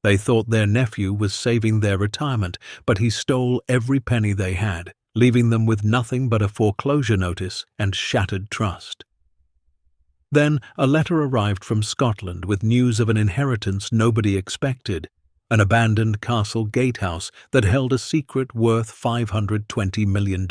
They thought their nephew was saving their retirement, but he stole every penny they had, leaving them with nothing but a foreclosure notice and shattered trust. Then a letter arrived from Scotland with news of an inheritance nobody expected, an abandoned castle gatehouse that held a secret worth $520 million.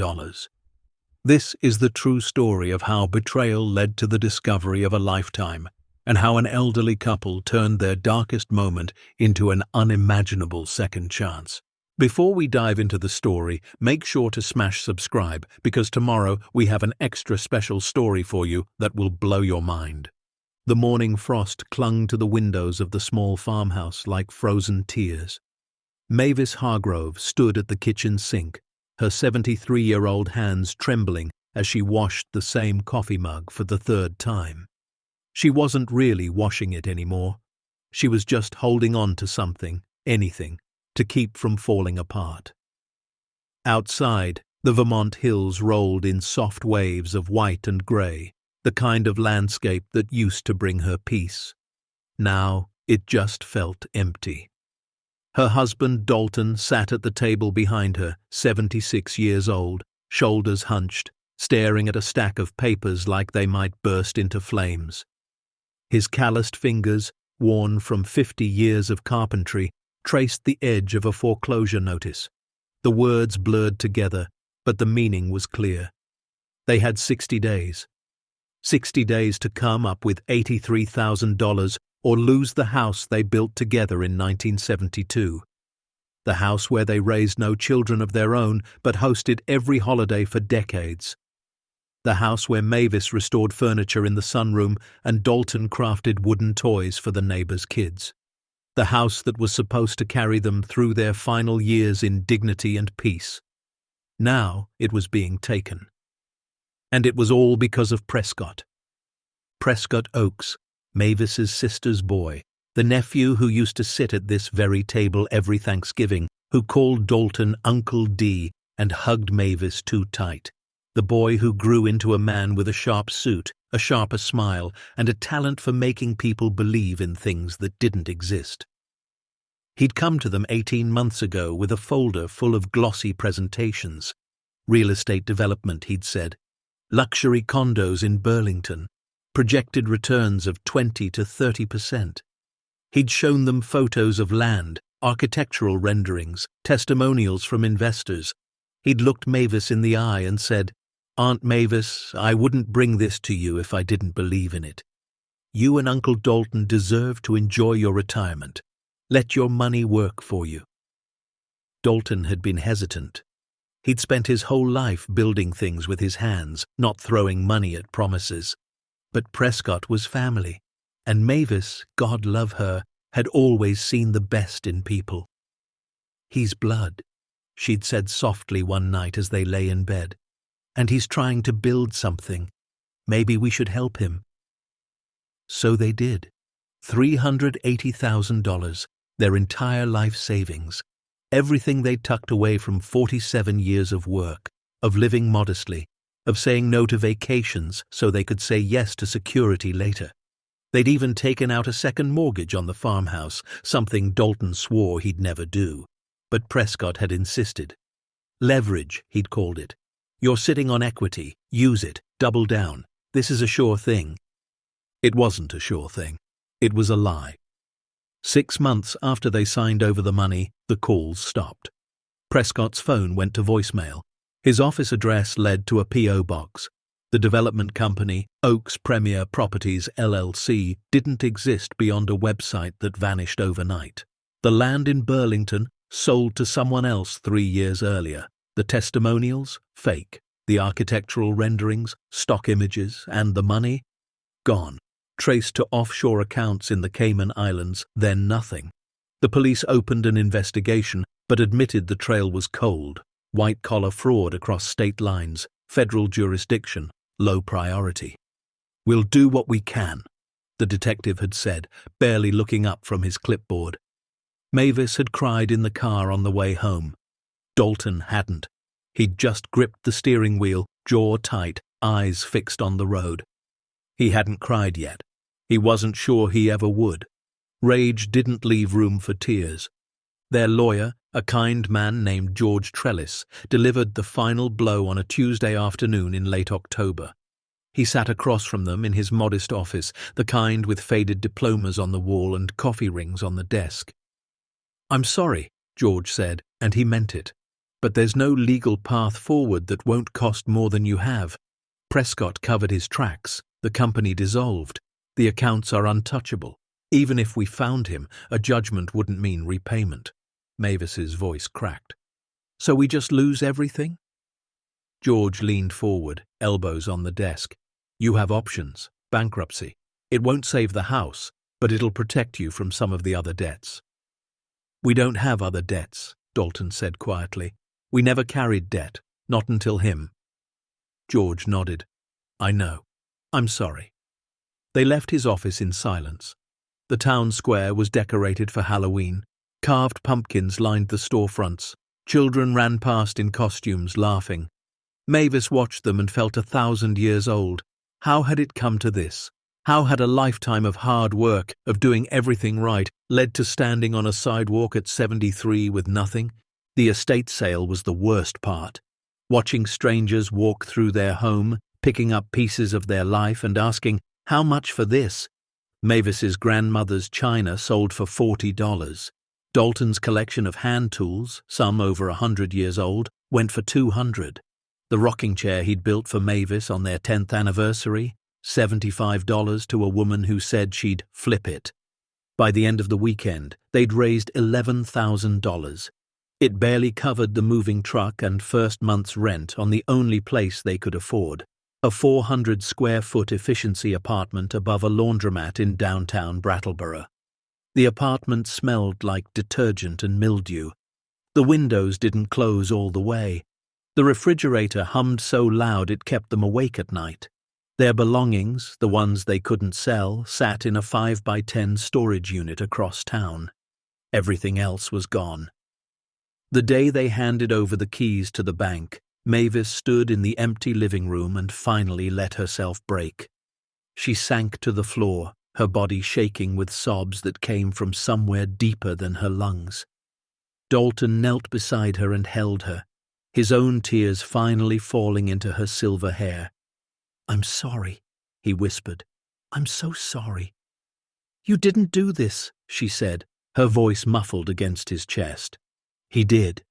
This is the true story of how betrayal led to the discovery of a lifetime, and how an elderly couple turned their darkest moment into an unimaginable second chance. Before we dive into the story, make sure to smash subscribe, because tomorrow we have an extra special story for you that will blow your mind. The morning frost clung to the windows of the small farmhouse like frozen tears. Mavis Hargrove stood at the kitchen sink, her 73-year-old hands trembling as she washed the same coffee mug for the third time. She wasn't really washing it anymore. She was just holding on to something, anything, to keep from falling apart. Outside, the Vermont hills rolled in soft waves of white and grey, the kind of landscape that used to bring her peace. Now it just felt empty. Her husband Dalton sat at the table behind her, 76 years old, shoulders hunched, staring at a stack of papers like they might burst into flames. His calloused fingers, worn from 50 years of carpentry, traced the edge of a foreclosure notice. The words blurred together, but the meaning was clear. They had 60 days. 60 days to come up with $83,000 or lose the house they built together in 1972. The house where they raised no children of their own but hosted every holiday for decades. The house where Mavis restored furniture in the sunroom and Dalton crafted wooden toys for the neighbors' kids. The house that was supposed to carry them through their final years in dignity and peace. Now it was being taken. And it was all because of Prescott. Prescott Oakes, Mavis's sister's boy, the nephew who used to sit at this very table every Thanksgiving, who called Dalton Uncle D and hugged Mavis too tight. The boy who grew into a man with a sharp suit, a sharper smile, and a talent for making people believe in things that didn't exist. He'd come to them 18 months ago with a folder full of glossy presentations. Real estate development, he'd said. Luxury condos in Burlington. Projected returns of 20 to 30%. He'd shown them photos of land, architectural renderings, testimonials from investors. He'd looked Mavis in the eye and said, "Aunt Mavis, I wouldn't bring this to you if I didn't believe in it. You and Uncle Dalton deserve to enjoy your retirement. Let your money work for you." Dalton had been hesitant. He'd spent his whole life building things with his hands, not throwing money at promises. But Prescott was family, and Mavis, God love her, had always seen the best in people. "He's blood," she'd said softly one night as they lay in bed. "And he's trying to build something. Maybe we should help him." So they did. $380,000, their entire life savings. Everything they'd tucked away from 47 years of work, of living modestly, of saying no to vacations so they could say yes to security later. They'd even taken out a second mortgage on the farmhouse, something Dalton swore he'd never do. But Prescott had insisted. Leverage, he'd called it. You're sitting on equity. Use it. Double down. This is a sure thing. It wasn't a sure thing. It was a lie. 6 months after they signed over the money, the calls stopped. Prescott's phone went to voicemail. His office address led to a P.O. box. The development company, Oakes Premier Properties LLC, didn't exist beyond a website that vanished overnight. The land in Burlington, sold to someone else 3 years earlier. The testimonials, fake. The architectural renderings, stock images, and the money, gone. Traced to offshore accounts in the Cayman Islands, then nothing. The police opened an investigation, but admitted the trail was cold. White-collar fraud across state lines, federal jurisdiction, low priority. "We'll do what we can," the detective had said, barely looking up from his clipboard. Mavis had cried in the car on the way home. Dalton hadn't. He'd just gripped the steering wheel, jaw tight, eyes fixed on the road. He hadn't cried yet. He wasn't sure he ever would. Rage didn't leave room for tears. Their lawyer, a kind man named George Trellis, delivered the final blow on a Tuesday afternoon in late October. He sat across from them in his modest office, the kind with faded diplomas on the wall and coffee rings on the desk. "I'm sorry," George said, and he meant it. "But there's no legal path forward that won't cost more than you have. Prescott covered his tracks, the company dissolved, the accounts are untouchable. Even if we found him, a judgment wouldn't mean repayment." Mavis's voice cracked. "So we just lose everything?" George leaned forward, elbows on the desk. "You have options. Bankruptcy. It won't save the house, but it'll protect you from some of the other debts." "We don't have other debts," Dalton said quietly. "We never carried debt, not until him." George nodded. "I know. I'm sorry." They left his office in silence. The town square was decorated for Halloween. Carved pumpkins lined the storefronts. Children ran past in costumes, laughing. Mavis watched them and felt 1,000 years old. How had it come to this? How had a lifetime of hard work, of doing everything right, led to standing on a sidewalk at 73 with nothing? The estate sale was the worst part. Watching strangers walk through their home, picking up pieces of their life and asking, "How much for this?" Mavis's grandmother's china sold for $40. Dalton's collection of hand tools, some over 100 years old, went for $200. The rocking chair he'd built for Mavis on their 10th anniversary, $75 to a woman who said she'd flip it. By the end of the weekend, they'd raised $11,000. It barely covered the moving truck and first month's rent on the only place they could afford, a 400-square-foot efficiency apartment above a laundromat in downtown Brattleboro. The apartment smelled like detergent and mildew. The windows didn't close all the way. The refrigerator hummed so loud it kept them awake at night. Their belongings, the ones they couldn't sell, sat in a 5x10 storage unit across town. Everything else was gone. The day they handed over the keys to the bank, Mavis stood in the empty living room and finally let herself break. She sank to the floor, her body shaking with sobs that came from somewhere deeper than her lungs. Dalton knelt beside her and held her, his own tears finally falling into her silver hair. "I'm sorry," he whispered. "I'm so sorry." "You didn't do this," she said, her voice muffled against his chest. He did.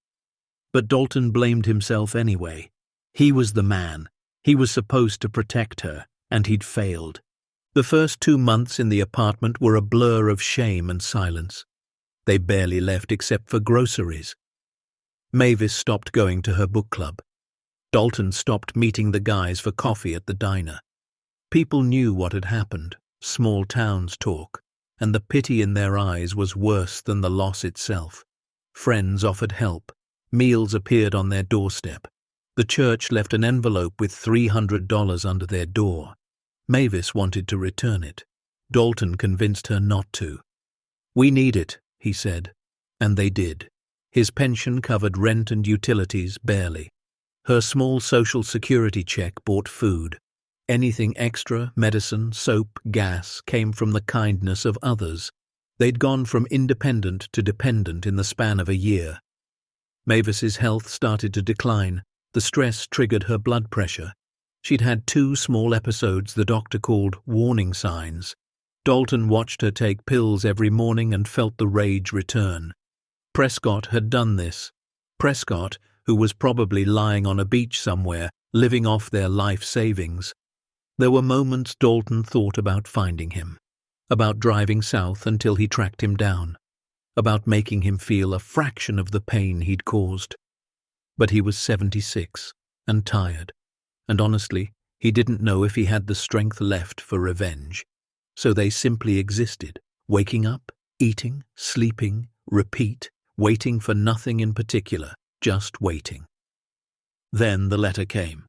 But Dalton blamed himself anyway. He was the man. He was supposed to protect her, and he'd failed. The first 2 months in the apartment were a blur of shame and silence. They barely left except for groceries. Mavis stopped going to her book club. Dalton stopped meeting the guys for coffee at the diner. People knew what had happened, small towns talk, and the pity in their eyes was worse than the loss itself. Friends offered help. Meals appeared on their doorstep. The church left an envelope with $300 under their door. Mavis wanted to return it. Dalton convinced her not to. "We need it," he said. And they did. His pension covered rent and utilities barely. Her small social security check bought food. Anything extra, medicine, soap, gas, came from the kindness of others. They'd gone from independent to dependent in the span of a year. Mavis's health started to decline. The stress triggered her blood pressure. She'd had 2 small episodes the doctor called warning signs. Dalton watched her take pills every morning and felt the rage return. Prescott had done this. Prescott, who was probably lying on a beach somewhere, living off their life savings. There were moments Dalton thought about finding him, about driving south until he tracked him down, about making him feel a fraction of the pain he'd caused. But he was 76 and tired, and honestly, he didn't know if he had the strength left for revenge. So they simply existed, waking up, eating, sleeping, repeat, waiting for nothing in particular, just waiting. Then the letter came.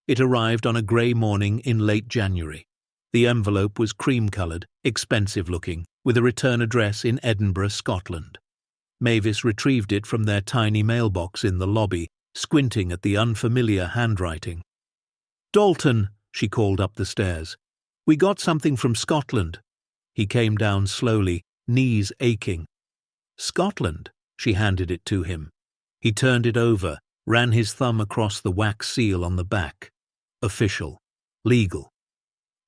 It arrived on a grey morning in late January. The envelope was cream-coloured, expensive-looking, with a return address in Edinburgh, Scotland. Mavis retrieved it from their tiny mailbox in the lobby, squinting at the unfamiliar handwriting. "Dalton," she called up the stairs. "We got something from Scotland." He came down slowly, knees aching. "Scotland," she handed it to him. He turned it over, ran his thumb across the wax seal on the back. Official. Legal.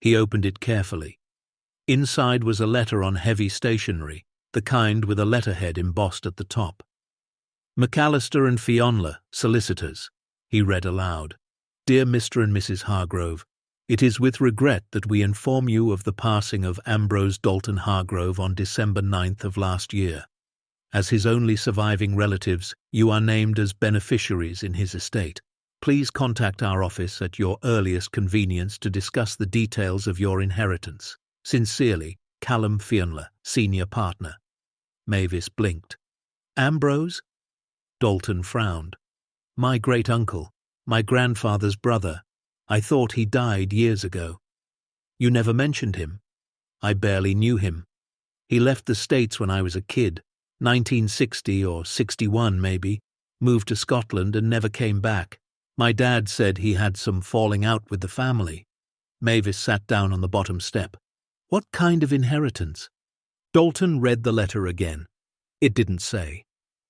He opened it carefully. Inside was a letter on heavy stationery, the kind with a letterhead embossed at the top. "McAllister and Fionla, solicitors," he read aloud. "Dear Mr. and Mrs. Hargrove, it is with regret that we inform you of the passing of Ambrose Dalton Hargrove on December 9th of last year. As his only surviving relatives, you are named as beneficiaries in his estate. Please contact our office at your earliest convenience to discuss the details of your inheritance. Sincerely, Callum Fionla, Senior Partner." Mavis blinked. "Ambrose?" Dalton frowned. "My great-uncle, my grandfather's brother. I thought he died years ago." "You never mentioned him." "I barely knew him. He left the States when I was a kid, 1960 or 61 maybe, moved to Scotland and never came back. My dad said he had some falling out with the family." Mavis sat down on the bottom step. "What kind of inheritance?" Dalton read the letter again. It didn't say,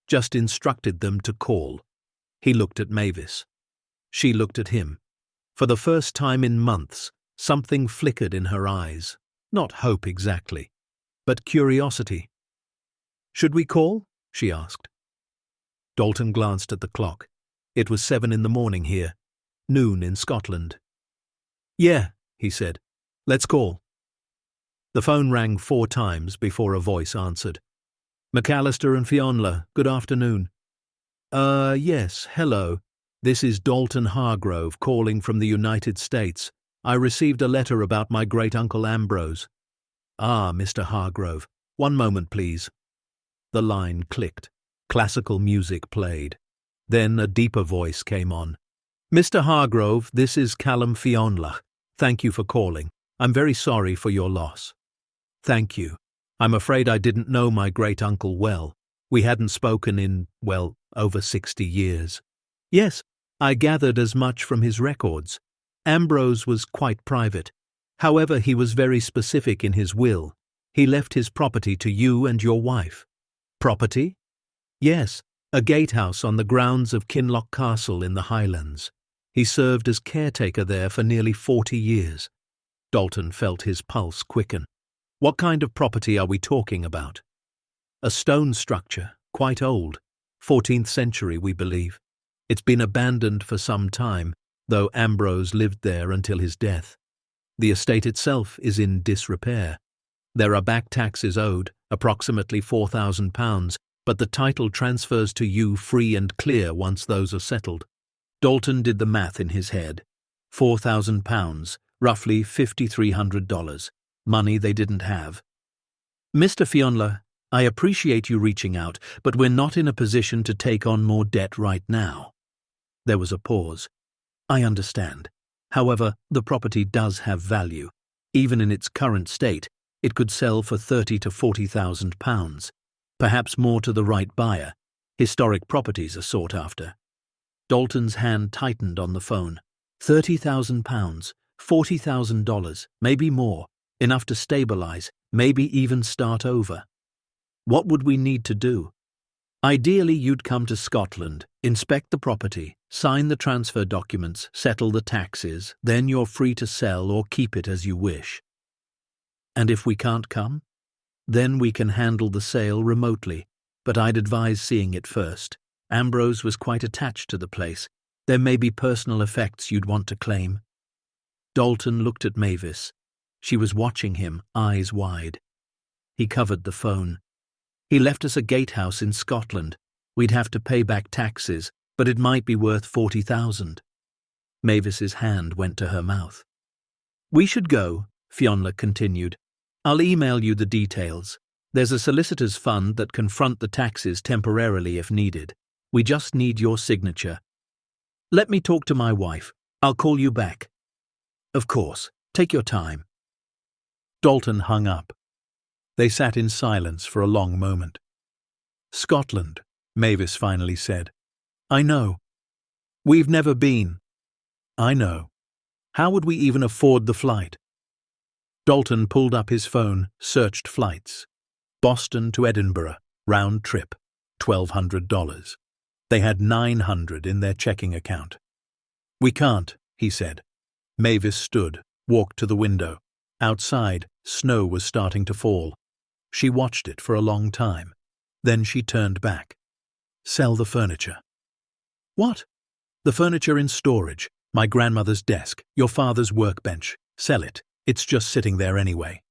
just instructed them to call. He looked at Mavis. She looked at him. For the first time in months, something flickered in her eyes. Not hope exactly, but curiosity. "Should we call?" she asked. Dalton glanced at the clock. It was 7 in the morning here, noon in Scotland. "Yeah," he said. "Let's call." The phone rang 4 times before a voice answered. "McAllister and Fionla, good afternoon." Yes, hello. This is Dalton Hargrove calling from the United States. I received a letter about my great-uncle Ambrose." "Ah, Mr. Hargrove. One moment, please." The line clicked. Classical music played. Then a deeper voice came on. "Mr. Hargrove, this is Callum Fionla. Thank you for calling. I'm very sorry for your loss." "Thank you. I'm afraid I didn't know my great-uncle well. We hadn't spoken in, well, over 60 years. Yes, I gathered as much from his records. Ambrose was quite private. However, he was very specific in his will. He left his property to you and your wife." "Property?" "Yes, a gatehouse on the grounds of Kinloch Castle in the Highlands. He served as caretaker there for nearly 40 years. Dalton felt his pulse quicken. "What kind of property are we talking about?" "A stone structure, quite old. 14th century, we believe. It's been abandoned for some time, though Ambrose lived there until his death. The estate itself is in disrepair. There are back taxes owed, approximately £4,000, but the title transfers to you free and clear once those are settled." Dalton did the math in his head. £4,000, roughly $5,300. Money they didn't have. "Mr. Fionla, I appreciate you reaching out, but we're not in a position to take on more debt right now." There was a pause. "I understand. However, the property does have value. Even in its current state, it could sell for £30,000 to £40,000. Perhaps more to the right buyer. Historic properties are sought after." Dalton's hand tightened on the phone. £30,000, $40,000, maybe more, enough to stabilize, maybe even start over. What would we need to do? "Ideally, you'd come to Scotland, inspect the property, sign the transfer documents, settle the taxes, then you're free to sell or keep it as you wish." "And if we can't come?" "Then we can handle the sale remotely, but I'd advise seeing it first. Ambrose was quite attached to the place. There may be personal effects you'd want to claim." Dalton looked at Mavis. She was watching him, eyes wide. He covered the phone. "He left us a gatehouse in Scotland. We'd have to pay back taxes, but it might be worth 40,000. Mavis's hand went to her mouth. "We should go," Fionla continued. "I'll email you the details. There's a solicitor's fund that can front the taxes temporarily if needed. We just need your signature. Let me talk to my wife. I'll call you back." "Of course. Take your time." Dalton hung up. They sat in silence for a long moment. "Scotland," Mavis finally said. "I know. We've never been." "I know. How would we even afford the flight?" Dalton pulled up his phone, searched flights. Boston to Edinburgh, round trip, $1,200. They had $900 in their checking account. "We can't," he said. Mavis stood, walked to the window. Outside, snow was starting to fall. She watched it for a long time. Then she turned back. "Sell the furniture." "What?" "The furniture in storage. My grandmother's desk, your father's workbench. Sell it. It's just sitting there anyway."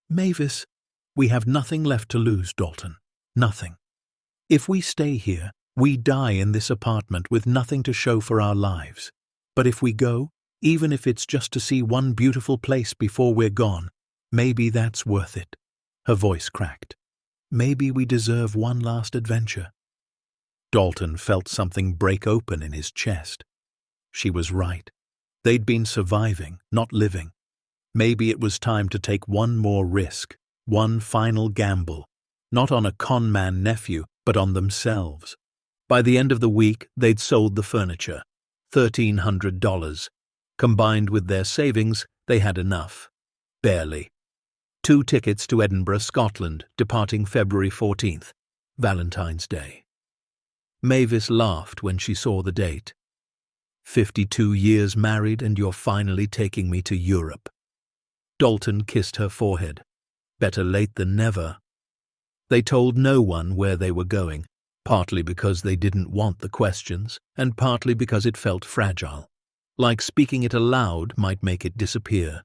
"Mavis, we have nothing left to lose, Dalton. Nothing. If we stay here, we die in this apartment with nothing to show for our lives. But if we go, even if it's just to see one beautiful place before we're gone, maybe that's worth it." Her voice cracked. "Maybe we deserve one last adventure." Dalton felt something break open in his chest. She was right. They'd been surviving, not living. Maybe it was time to take one more risk, one final gamble, not on a con-man nephew, but on themselves. By the end of the week, they'd sold the furniture, $1,300. Combined with their savings, they had enough. Barely. 2 tickets to Edinburgh, Scotland, departing February 14th, Valentine's Day. Mavis laughed when she saw the date. 52 years married and you're finally taking me to Europe." Dalton kissed her forehead. Better late than never. They told no one where they were going, partly because they didn't want the questions, and partly because it felt fragile, like speaking it aloud might make it disappear.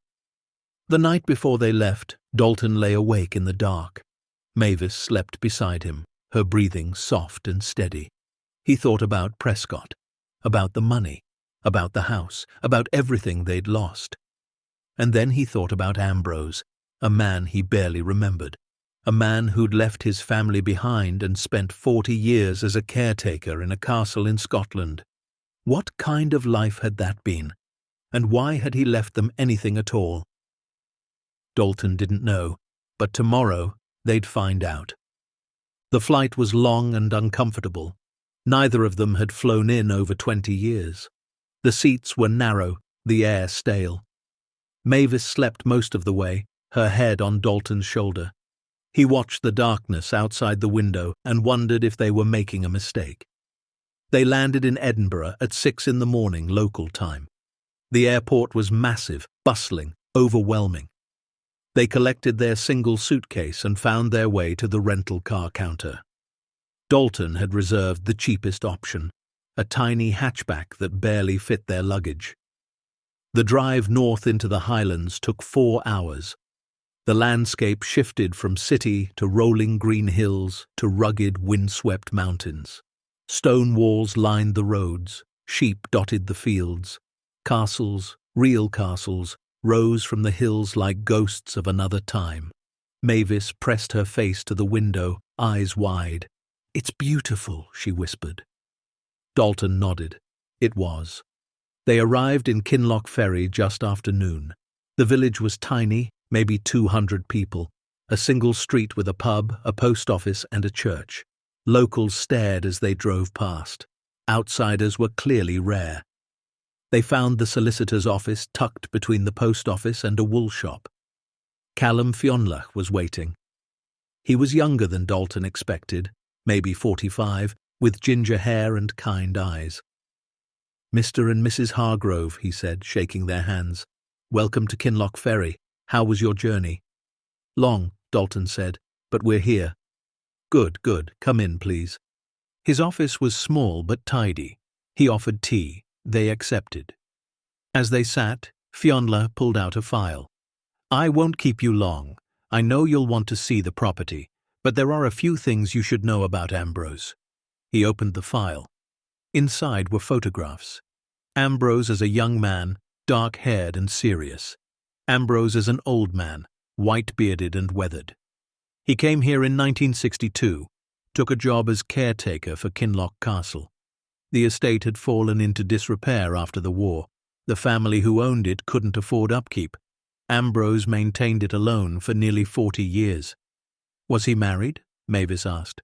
The night before they left, Dalton lay awake in the dark. Mavis slept beside him, her breathing soft and steady. He thought about Prescott, about the money, about the house, about everything they'd lost. And then he thought about Ambrose, a man he barely remembered, a man who'd left his family behind and spent 40 years as a caretaker in a castle in Scotland. What kind of life had that been? And why had he left them anything at all? Dalton didn't know, but tomorrow they'd find out. The flight was long and uncomfortable. Neither of them had flown in over 20 years. The seats were narrow, the air stale. Mavis slept most of the way, her head on Dalton's shoulder. He watched the darkness outside the window and wondered if they were making a mistake. They landed in Edinburgh at 6 in the morning local time. The airport was massive, bustling, overwhelming. They collected their single suitcase and found their way to the rental car counter. Dalton had reserved the cheapest option, a tiny hatchback that barely fit their luggage. The drive north into the Highlands took 4 hours. The landscape shifted from city to rolling green hills to rugged, windswept mountains. Stone walls lined the roads, sheep dotted the fields. Castles, real castles, rose from the hills like ghosts of another time. Mavis pressed her face to the window, eyes wide. "It's beautiful," she whispered. Dalton nodded. It was. They arrived in Kinloch Ferry just after noon. The village was tiny, maybe 200 people, a single street with a pub, a post office and a church. Locals stared as they drove past. Outsiders were clearly rare. They found the solicitor's office tucked between the post office and a wool shop. Callum Fionlach was waiting. He was younger than Dalton expected, maybe 45, with ginger hair and kind eyes. "Mr. and Mrs. Hargrove," he said, shaking their hands. "Welcome to Kinloch Ferry. How was your journey?" "Long," Dalton said, "but we're here." Good. Come in, please." His office was small but tidy. He offered tea. They accepted. As they sat, Fionla pulled out a file. "I won't keep you long. I know you'll want to see the property, but there are a few things you should know about Ambrose." He opened the file. Inside were photographs. Ambrose as a young man, dark-haired and serious. Ambrose as an old man, white-bearded and weathered. He came here in 1962, took a job as caretaker for Kinloch Castle. The estate had fallen into disrepair after the war. The family who owned it couldn't afford upkeep. Ambrose maintained it alone for nearly 40 years. "Was he married?" Mavis asked.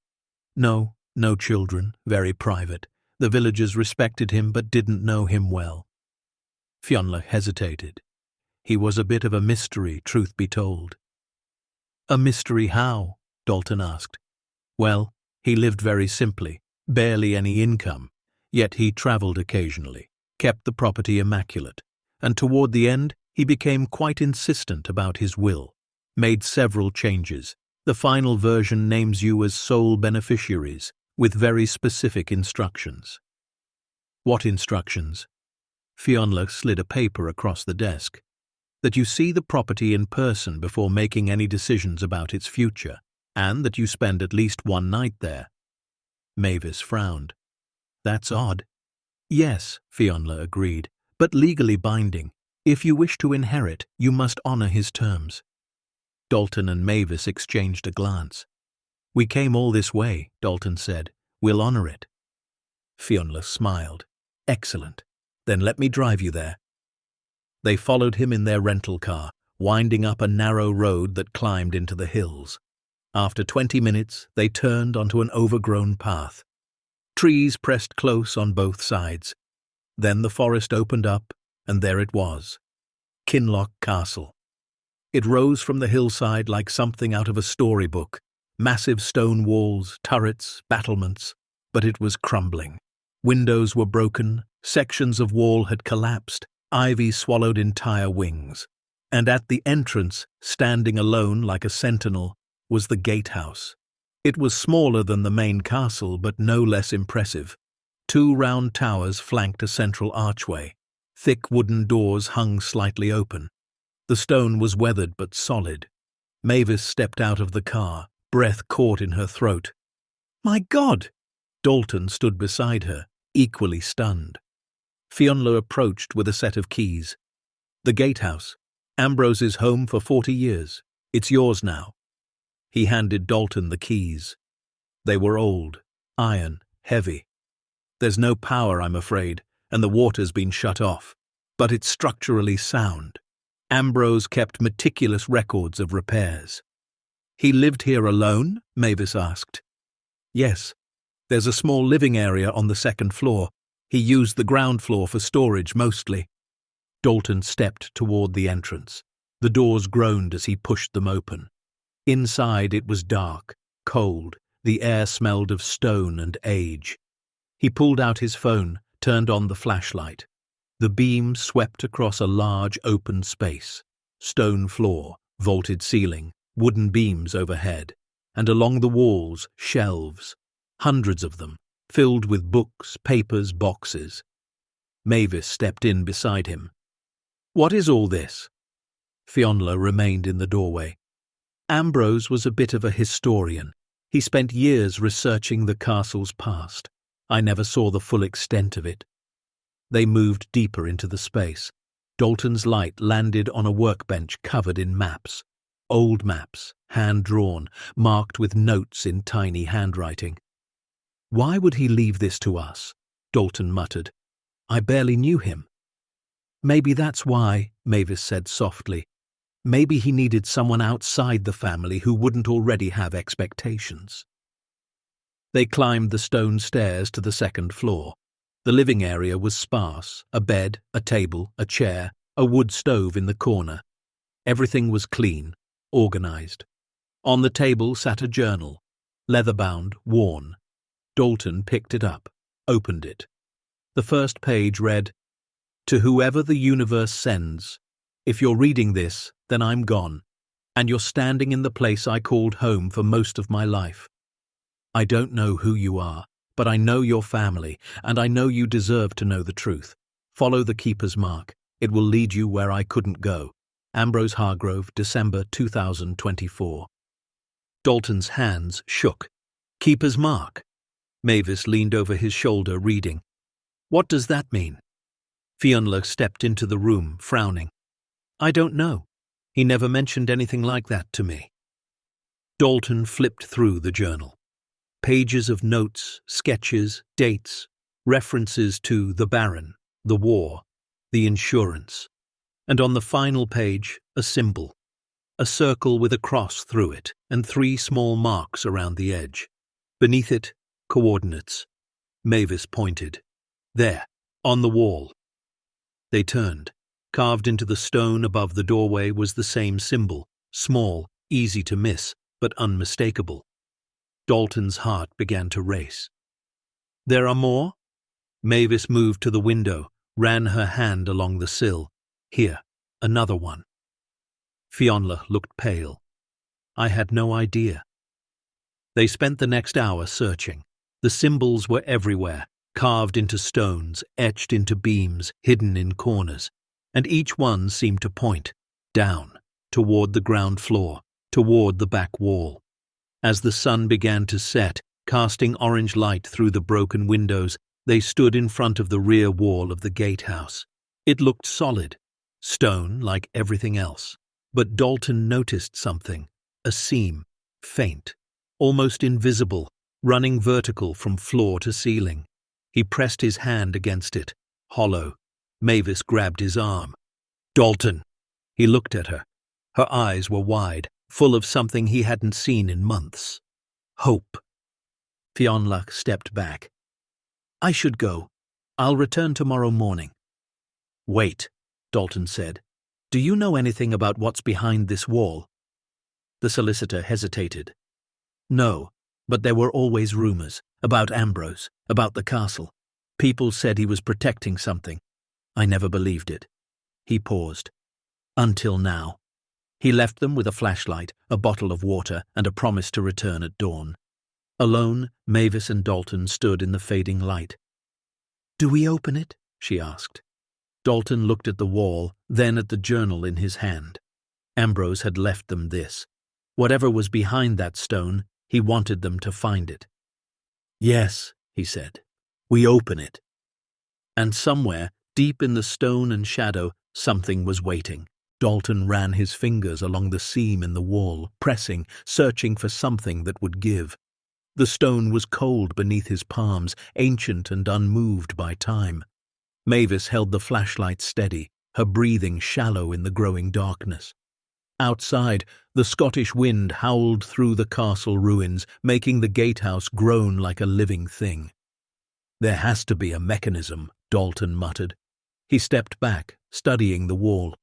No children, very private. The villagers respected him but didn't know him well." Fionla hesitated. "He was a bit of a mystery, truth be told." "A mystery how?" Dalton asked. Well, he lived very simply, barely any income, yet he travelled occasionally, kept the property immaculate, and toward the end he became quite insistent about his will, made several changes. The final version names you as sole beneficiaries, with very specific instructions. What instructions? Fionla slid a paper across the desk. That you see the property in person before making any decisions about its future, and that you spend at least one night there. Mavis frowned. That's odd. Yes, Fionla agreed, but legally binding. If you wish to inherit, you must honor his terms. Dalton and Mavis exchanged a glance. We came all this way, Dalton said. We'll honor it. Fionla smiled. Excellent. Then let me drive you there. They followed him in their rental car, winding up a narrow road that climbed into the hills. After 20 minutes, they turned onto an overgrown path. Trees pressed close on both sides. Then the forest opened up, and there it was. Kinloch Castle. It rose from the hillside like something out of a storybook. Massive stone walls, turrets, battlements. But it was crumbling. Windows were broken, sections of wall had collapsed, ivy swallowed entire wings. And at the entrance, standing alone like a sentinel, was the Gatehouse. It was smaller than the main castle, but no less impressive. 2 round towers flanked a central archway. Thick wooden doors hung slightly open. The stone was weathered but solid. Mavis stepped out of the car, breath caught in her throat. My God! Dalton stood beside her, equally stunned. Fionla approached with a set of keys. The Gatehouse. Ambrose's home for 40 years. It's yours now. He handed Dalton the keys. They were old, iron, heavy. There's no power, I'm afraid, and the water's been shut off. But it's structurally sound. Ambrose kept meticulous records of repairs. He lived here alone? Mavis asked. Yes. There's a small living area on the 2nd floor. He used the ground floor for storage mostly. Dalton stepped toward the entrance. The doors groaned as he pushed them open. Inside it was dark, cold. The air smelled of stone and age. He pulled out his phone, turned on the flashlight. The beam swept across a large open space. Stone floor, vaulted ceiling, wooden beams overhead, and along the walls, shelves. Hundreds of them, filled with books, papers, boxes. Mavis stepped in beside him. What is all this? Fionla remained in the doorway. Ambrose was a bit of a historian. He spent years researching the castle's past. I never saw the full extent of it. They moved deeper into the space. Dalton's light landed on a workbench covered in maps. Old maps, hand-drawn, marked with notes in tiny handwriting. Why would he leave this to us? Dalton muttered. I barely knew him. Maybe that's why, Mavis said softly. Maybe he needed someone outside the family who wouldn't already have expectations. They climbed the stone stairs to the 2nd floor. The living area was sparse, a bed, a table, a chair, a wood stove in the corner. Everything was clean, organized. On the table sat a journal, leather-bound, worn. Dalton picked it up, opened it. The first page read, To whoever the universe sends, if you're reading this, then I'm gone, and you're standing in the place I called home for most of my life. I don't know who you are, but I know your family, and I know you deserve to know the truth. Follow the Keeper's Mark. It will lead you where I couldn't go. Ambrose Hargrove, December 2024. Dalton's hands shook. Keeper's Mark. Mavis leaned over his shoulder, reading. What does that mean? Fionla stepped into the room, frowning. I don't know. He never mentioned anything like that to me. Dalton flipped through the journal. Pages of notes, sketches, dates, references to the Baron, the war, the insurance. And on the final page, a symbol. A circle with a cross through it and 3 small marks around the edge. Beneath it, coordinates. Mavis pointed. There, on the wall. They turned. Carved into the stone above the doorway was the same symbol, small, easy to miss, but unmistakable. Dalton's heart began to race. "There are more?" Mavis moved to the window, ran her hand along the sill. "Here, another one." Fionla looked pale. "I had no idea." They spent the next hour searching. The symbols were everywhere, carved into stones, etched into beams, hidden in corners, and each one seemed to point down, toward the ground floor, toward the back wall. As the sun began to set, casting orange light through the broken windows, they stood in front of the rear wall of the gatehouse. It looked solid, stone like everything else. But Dalton noticed something, a seam, faint, almost invisible, running vertical from floor to ceiling. He pressed his hand against it, hollow. Mavis grabbed his arm. "Dalton!" He looked at her. Her eyes were wide, full of something he hadn't seen in months. Hope. Fionla stepped back. "I should go. I'll return tomorrow morning." "Wait," Dalton said. "Do you know anything about what's behind this wall?" The solicitor hesitated. "No, but there were always rumors about Ambrose, about the castle. People said he was protecting something. I never believed it." He paused. "Until now." He left them with a flashlight, a bottle of water, and a promise to return at dawn. Alone, Mavis and Dalton stood in the fading light. "Do we open it?" she asked. Dalton looked at the wall, then at the journal in his hand. Ambrose had left them this. Whatever was behind that stone, he wanted them to find it. "Yes," he said, "we open it." And somewhere, deep in the stone and shadow, something was waiting. Dalton ran his fingers along the seam in the wall, pressing, searching for something that would give. The stone was cold beneath his palms, ancient and unmoved by time. Mavis held the flashlight steady, her breathing shallow in the growing darkness. Outside, the Scottish wind howled through the castle ruins, making the gatehouse groan like a living thing. "There has to be a mechanism," Dalton muttered. He stepped back, studying the wall.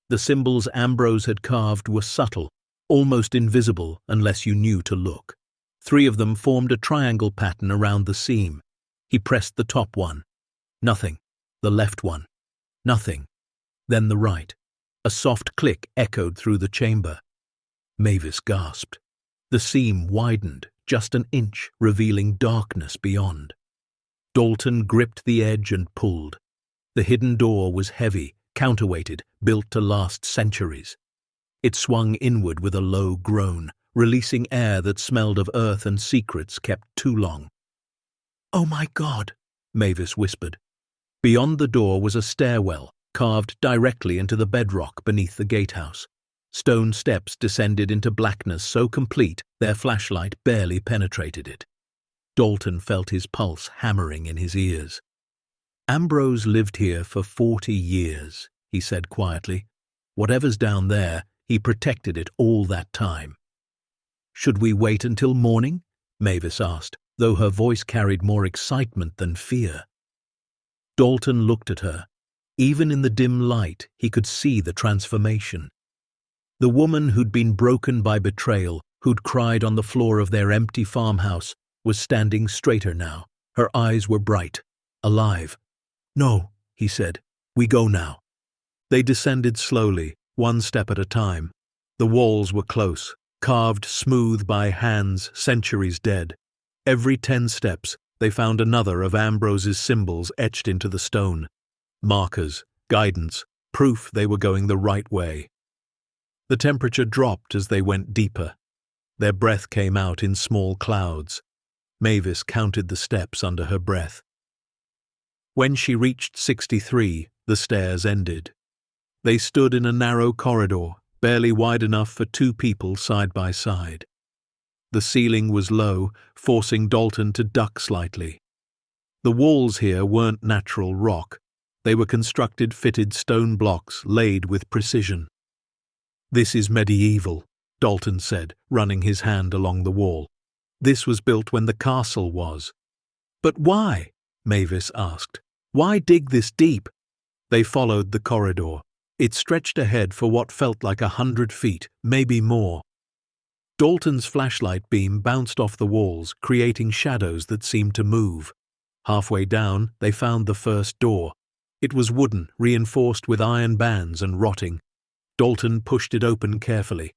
The symbols Ambrose had carved were subtle, almost invisible unless you knew to look. 3 of them formed a triangle pattern around the seam. He pressed the top one. Nothing. The left one. Nothing. Then the right. A soft click echoed through the chamber. Mavis gasped. The seam widened just an inch, revealing darkness beyond. Dalton gripped the edge and pulled. The hidden door was heavy, counterweighted, built to last centuries. It swung inward with a low groan, releasing air that smelled of earth and secrets kept too long. "Oh my God," Mavis whispered. Beyond the door was a stairwell, carved directly into the bedrock beneath the gatehouse. Stone steps descended into blackness so complete their flashlight barely penetrated it. Dalton felt his pulse hammering in his ears. "Ambrose lived here for 40 years, he said quietly. "Whatever's down there, he protected it all that time." "Should we wait until morning?" Mavis asked, though her voice carried more excitement than fear. Dalton looked at her. Even in the dim light, he could see the transformation. The woman who'd been broken by betrayal, who'd cried on the floor of their empty farmhouse, was standing straighter now. Her eyes were bright, alive. "No," he said, "we go now." They descended slowly, one step at a time. The walls were close, carved smooth by hands centuries dead. Every 10 steps, they found another of Ambrose's symbols etched into the stone. Markers, guidance, proof they were going the right way. The temperature dropped as they went deeper. Their breath came out in small clouds. Mavis counted the steps under her breath. When she reached 63, the stairs ended. They stood in a narrow corridor, barely wide enough for 2 people side by side. The ceiling was low, forcing Dalton to duck slightly. The walls here weren't natural rock. They were constructed fitted stone blocks laid with precision. "This is medieval," Dalton said, running his hand along the wall. "This was built when the castle was." "But why?" Mavis asked. "Why dig this deep?" They followed the corridor. It stretched ahead for what felt like 100 feet, maybe more. Dalton's flashlight beam bounced off the walls, creating shadows that seemed to move. Halfway down, they found the first door. It was wooden, reinforced with iron bands and rotting. Dalton pushed it open carefully.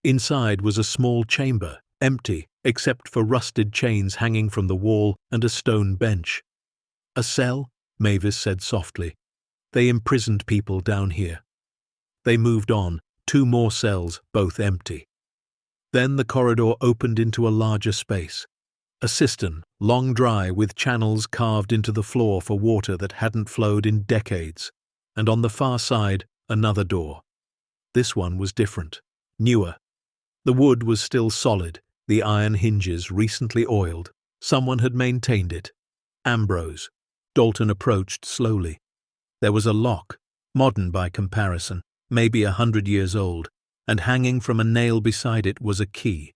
Inside was a small chamber, empty, except for rusted chains hanging from the wall and a stone bench. "A cell?" Mavis said softly. "They imprisoned people down here." They moved on, 2 more cells, both empty. Then the corridor opened into a larger space. A cistern, long dry, with channels carved into the floor for water that hadn't flowed in decades. And on the far side, another door. This one was different, newer. The wood was still solid, the iron hinges recently oiled. Someone had maintained it. Ambrose. Dalton approached slowly. There was a lock, modern by comparison, maybe 100 years old, and hanging from a nail beside it was a key.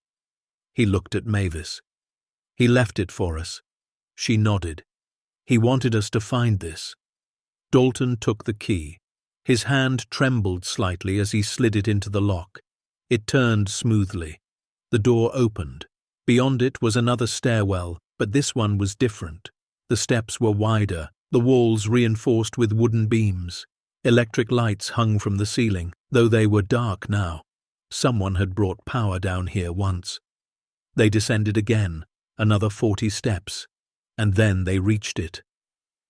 He looked at Mavis. "He left it for us." She nodded. "He wanted us to find this." Dalton took the key. His hand trembled slightly as he slid it into the lock. It turned smoothly. The door opened. Beyond it was another stairwell, but this one was different. The steps were wider, the walls reinforced with wooden beams. Electric lights hung from the ceiling, though they were dark now. Someone had brought power down here once. They descended again, another 40 steps, and then they reached it.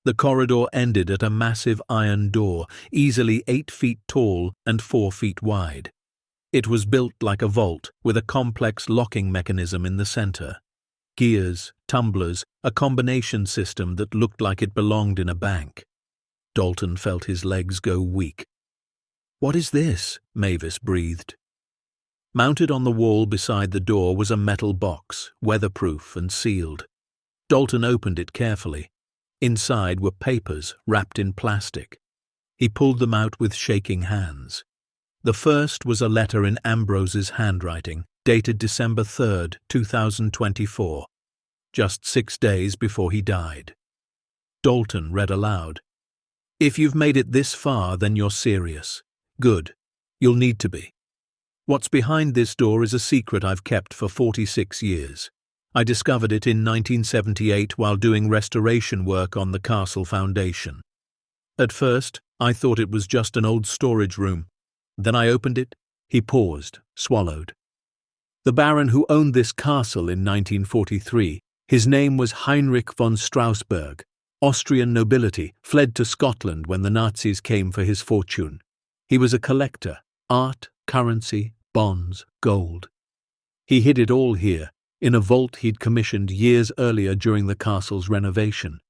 The corridor ended at a massive iron door, easily 8 feet tall and 4 feet wide. It was built like a vault, with a complex locking mechanism in the center. Gears, tumblers, a combination system that looked like it belonged in a bank. Dalton felt his legs go weak. "What is this?" Mavis breathed. Mounted on the wall beside the door was a metal box, weatherproof and sealed. Dalton opened it carefully. Inside were papers wrapped in plastic. He pulled them out with shaking hands. The first was a letter in Ambrose's handwriting, dated December 3rd, 2024, just 6 days before he died. Dalton read aloud. "If you've made it this far, then you're serious. Good. You'll need to be. What's behind this door is a secret I've kept for 46 years. I discovered it in 1978 while doing restoration work on the castle foundation. At first, I thought it was just an old storage room. Then I opened it." He paused, swallowed. "The baron who owned this castle in 1943, his name was Heinrich von Strausberg, Austrian nobility, fled to Scotland when the Nazis came for his fortune. He was a collector, art, currency, bonds, gold. He hid it all here, in a vault he'd commissioned years earlier during the castle's renovation.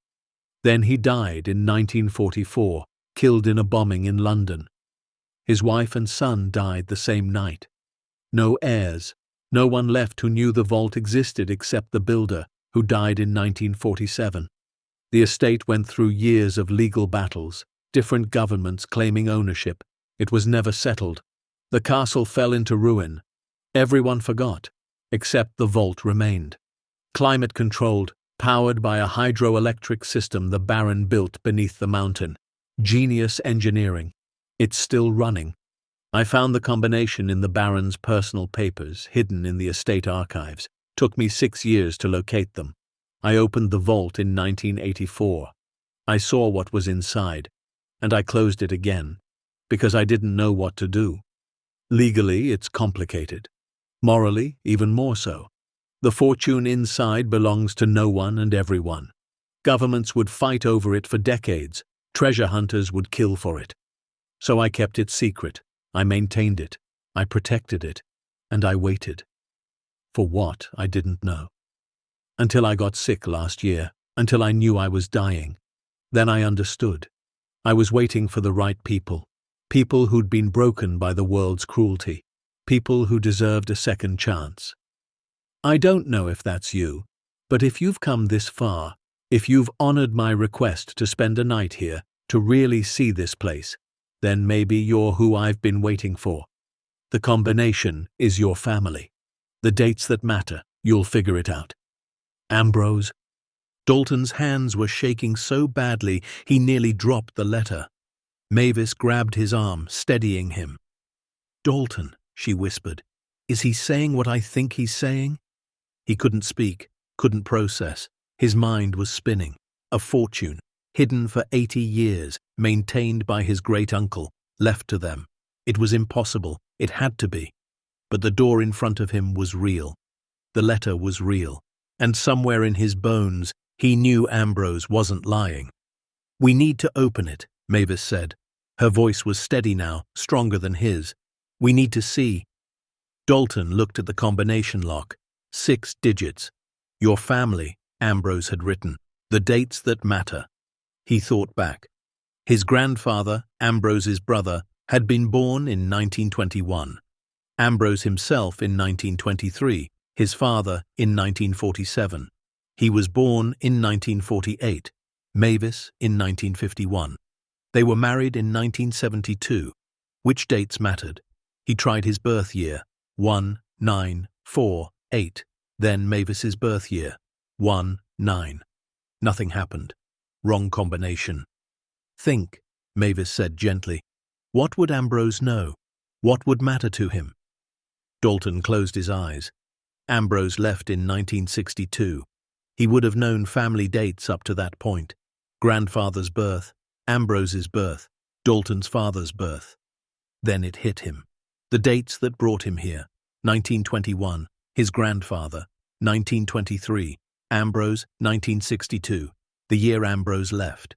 Then he died in 1944, killed in a bombing in London. His wife and son died the same night. No heirs, no one left who knew the vault existed except the builder, who died in 1947. The estate went through years of legal battles, different governments claiming ownership. It was never settled. The castle fell into ruin. Everyone forgot, except the vault remained. Climate-controlled, powered by a hydroelectric system the baron built beneath the mountain. Genius engineering. It's still running. I found the combination in the baron's personal papers, hidden in the estate archives. Took me 6 years to locate them. I opened the vault in 1984. I saw what was inside, and I closed it again, because I didn't know what to do. Legally, it's complicated. Morally, even more so. The fortune inside belongs to no one and everyone. Governments would fight over it for decades. Treasure hunters would kill for it. So I kept it secret. I maintained it. I protected it. And I waited. For what, I didn't know. Until I got sick last year. Until I knew I was dying. Then I understood. I was waiting for the right people. People who'd been broken by the world's cruelty. People who deserved a second chance. I don't know if that's you, but if you've come this far, if you've honored my request to spend a night here, to really see this place, then maybe you're who I've been waiting for. The combination is your family. The dates that matter, you'll figure it out. Ambrose. Dalton's hands were shaking so badly he nearly dropped the letter. Mavis grabbed his arm, steadying him. "Dalton," she whispered, Is he saying what I think he's saying? He couldn't speak, couldn't process. His mind was spinning. A fortune, hidden for 80 years, maintained by his great-uncle, left to them. It was impossible. It had to be. But the door in front of him was real. The letter was real. And somewhere in his bones, he knew Ambrose wasn't lying. "We need to open it," Mavis said. Her voice was steady now, stronger than his. "We need to see." Dalton looked at the combination lock. 6 digits. "Your family," Ambrose had written. "The dates that matter." He thought back. His grandfather, Ambrose's brother, had been born in 1921. Ambrose himself in 1923, his father in 1947. He was born in 1948, Mavis in 1951. They were married in 1972. Which dates mattered? He tried his birth year, 1948, then Mavis's birth year, 19. Nothing happened. Wrong combination. "Think," Mavis said gently. "What would Ambrose know? What would matter to him?" Dalton closed his eyes. Ambrose left in 1962. He would have known family dates up to that point. Grandfather's birth, Ambrose's birth, Dalton's father's birth. Then it hit him. The dates that brought him here. 1921, his grandfather. 1923, Ambrose, 1962, the year Ambrose left.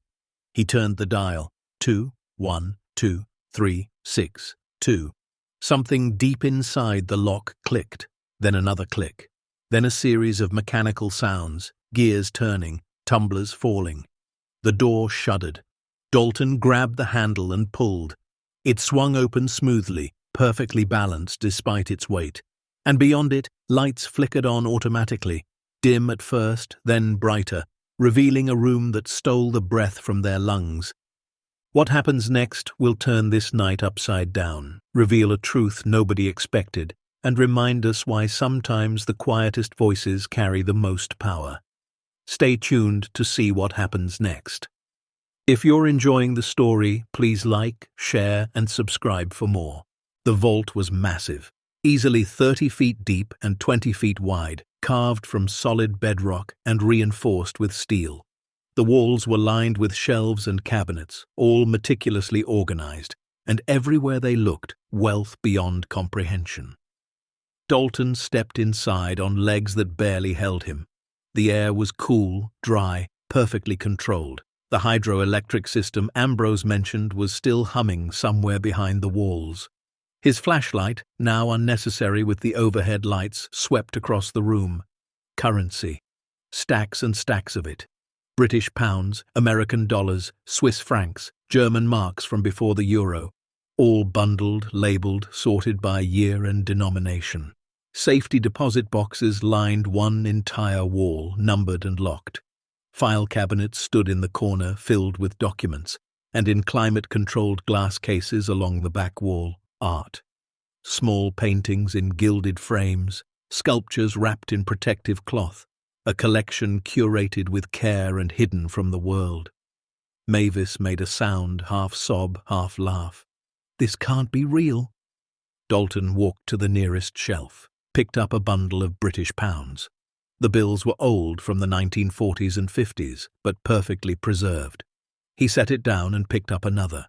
He turned the dial. 2, 1, 2, 3, 6, 2. Something deep inside the lock clicked, then another click, then a series of mechanical sounds, gears turning, tumblers falling. The door shuddered. Dalton grabbed the handle and pulled. It swung open smoothly, perfectly balanced despite its weight. And beyond it, lights flickered on automatically, dim at first, then brighter, revealing a room that stole the breath from their lungs. What happens next will turn this night upside down, reveal a truth nobody expected, and remind us why sometimes the quietest voices carry the most power. Stay tuned to see what happens next. If you're enjoying the story, please like, share, and subscribe for more. The vault was massive, easily 30 feet deep and 20 feet wide, carved from solid bedrock and reinforced with steel. The walls were lined with shelves and cabinets, all meticulously organized, and everywhere they looked, wealth beyond comprehension. Dalton stepped inside on legs that barely held him. The air was cool, dry, perfectly controlled. The hydroelectric system Ambrose mentioned was still humming somewhere behind the walls. His flashlight, now unnecessary with the overhead lights, swept across the room. Currency. Stacks and stacks of it. British pounds, American dollars, Swiss francs, German marks from before the euro. All bundled, labelled, sorted by year and denomination. Safety deposit boxes lined one entire wall, numbered and locked. File cabinets stood in the corner, filled with documents, and in climate-controlled glass cases along the back wall, art. Small paintings in gilded frames, sculptures wrapped in protective cloth, a collection curated with care and hidden from the world. Mavis made a sound, half sob, half laugh. "This can't be real." Dalton walked to the nearest shelf, picked up a bundle of British pounds. The bills were old from the 1940s and 50s, but perfectly preserved. He set it down and picked up another.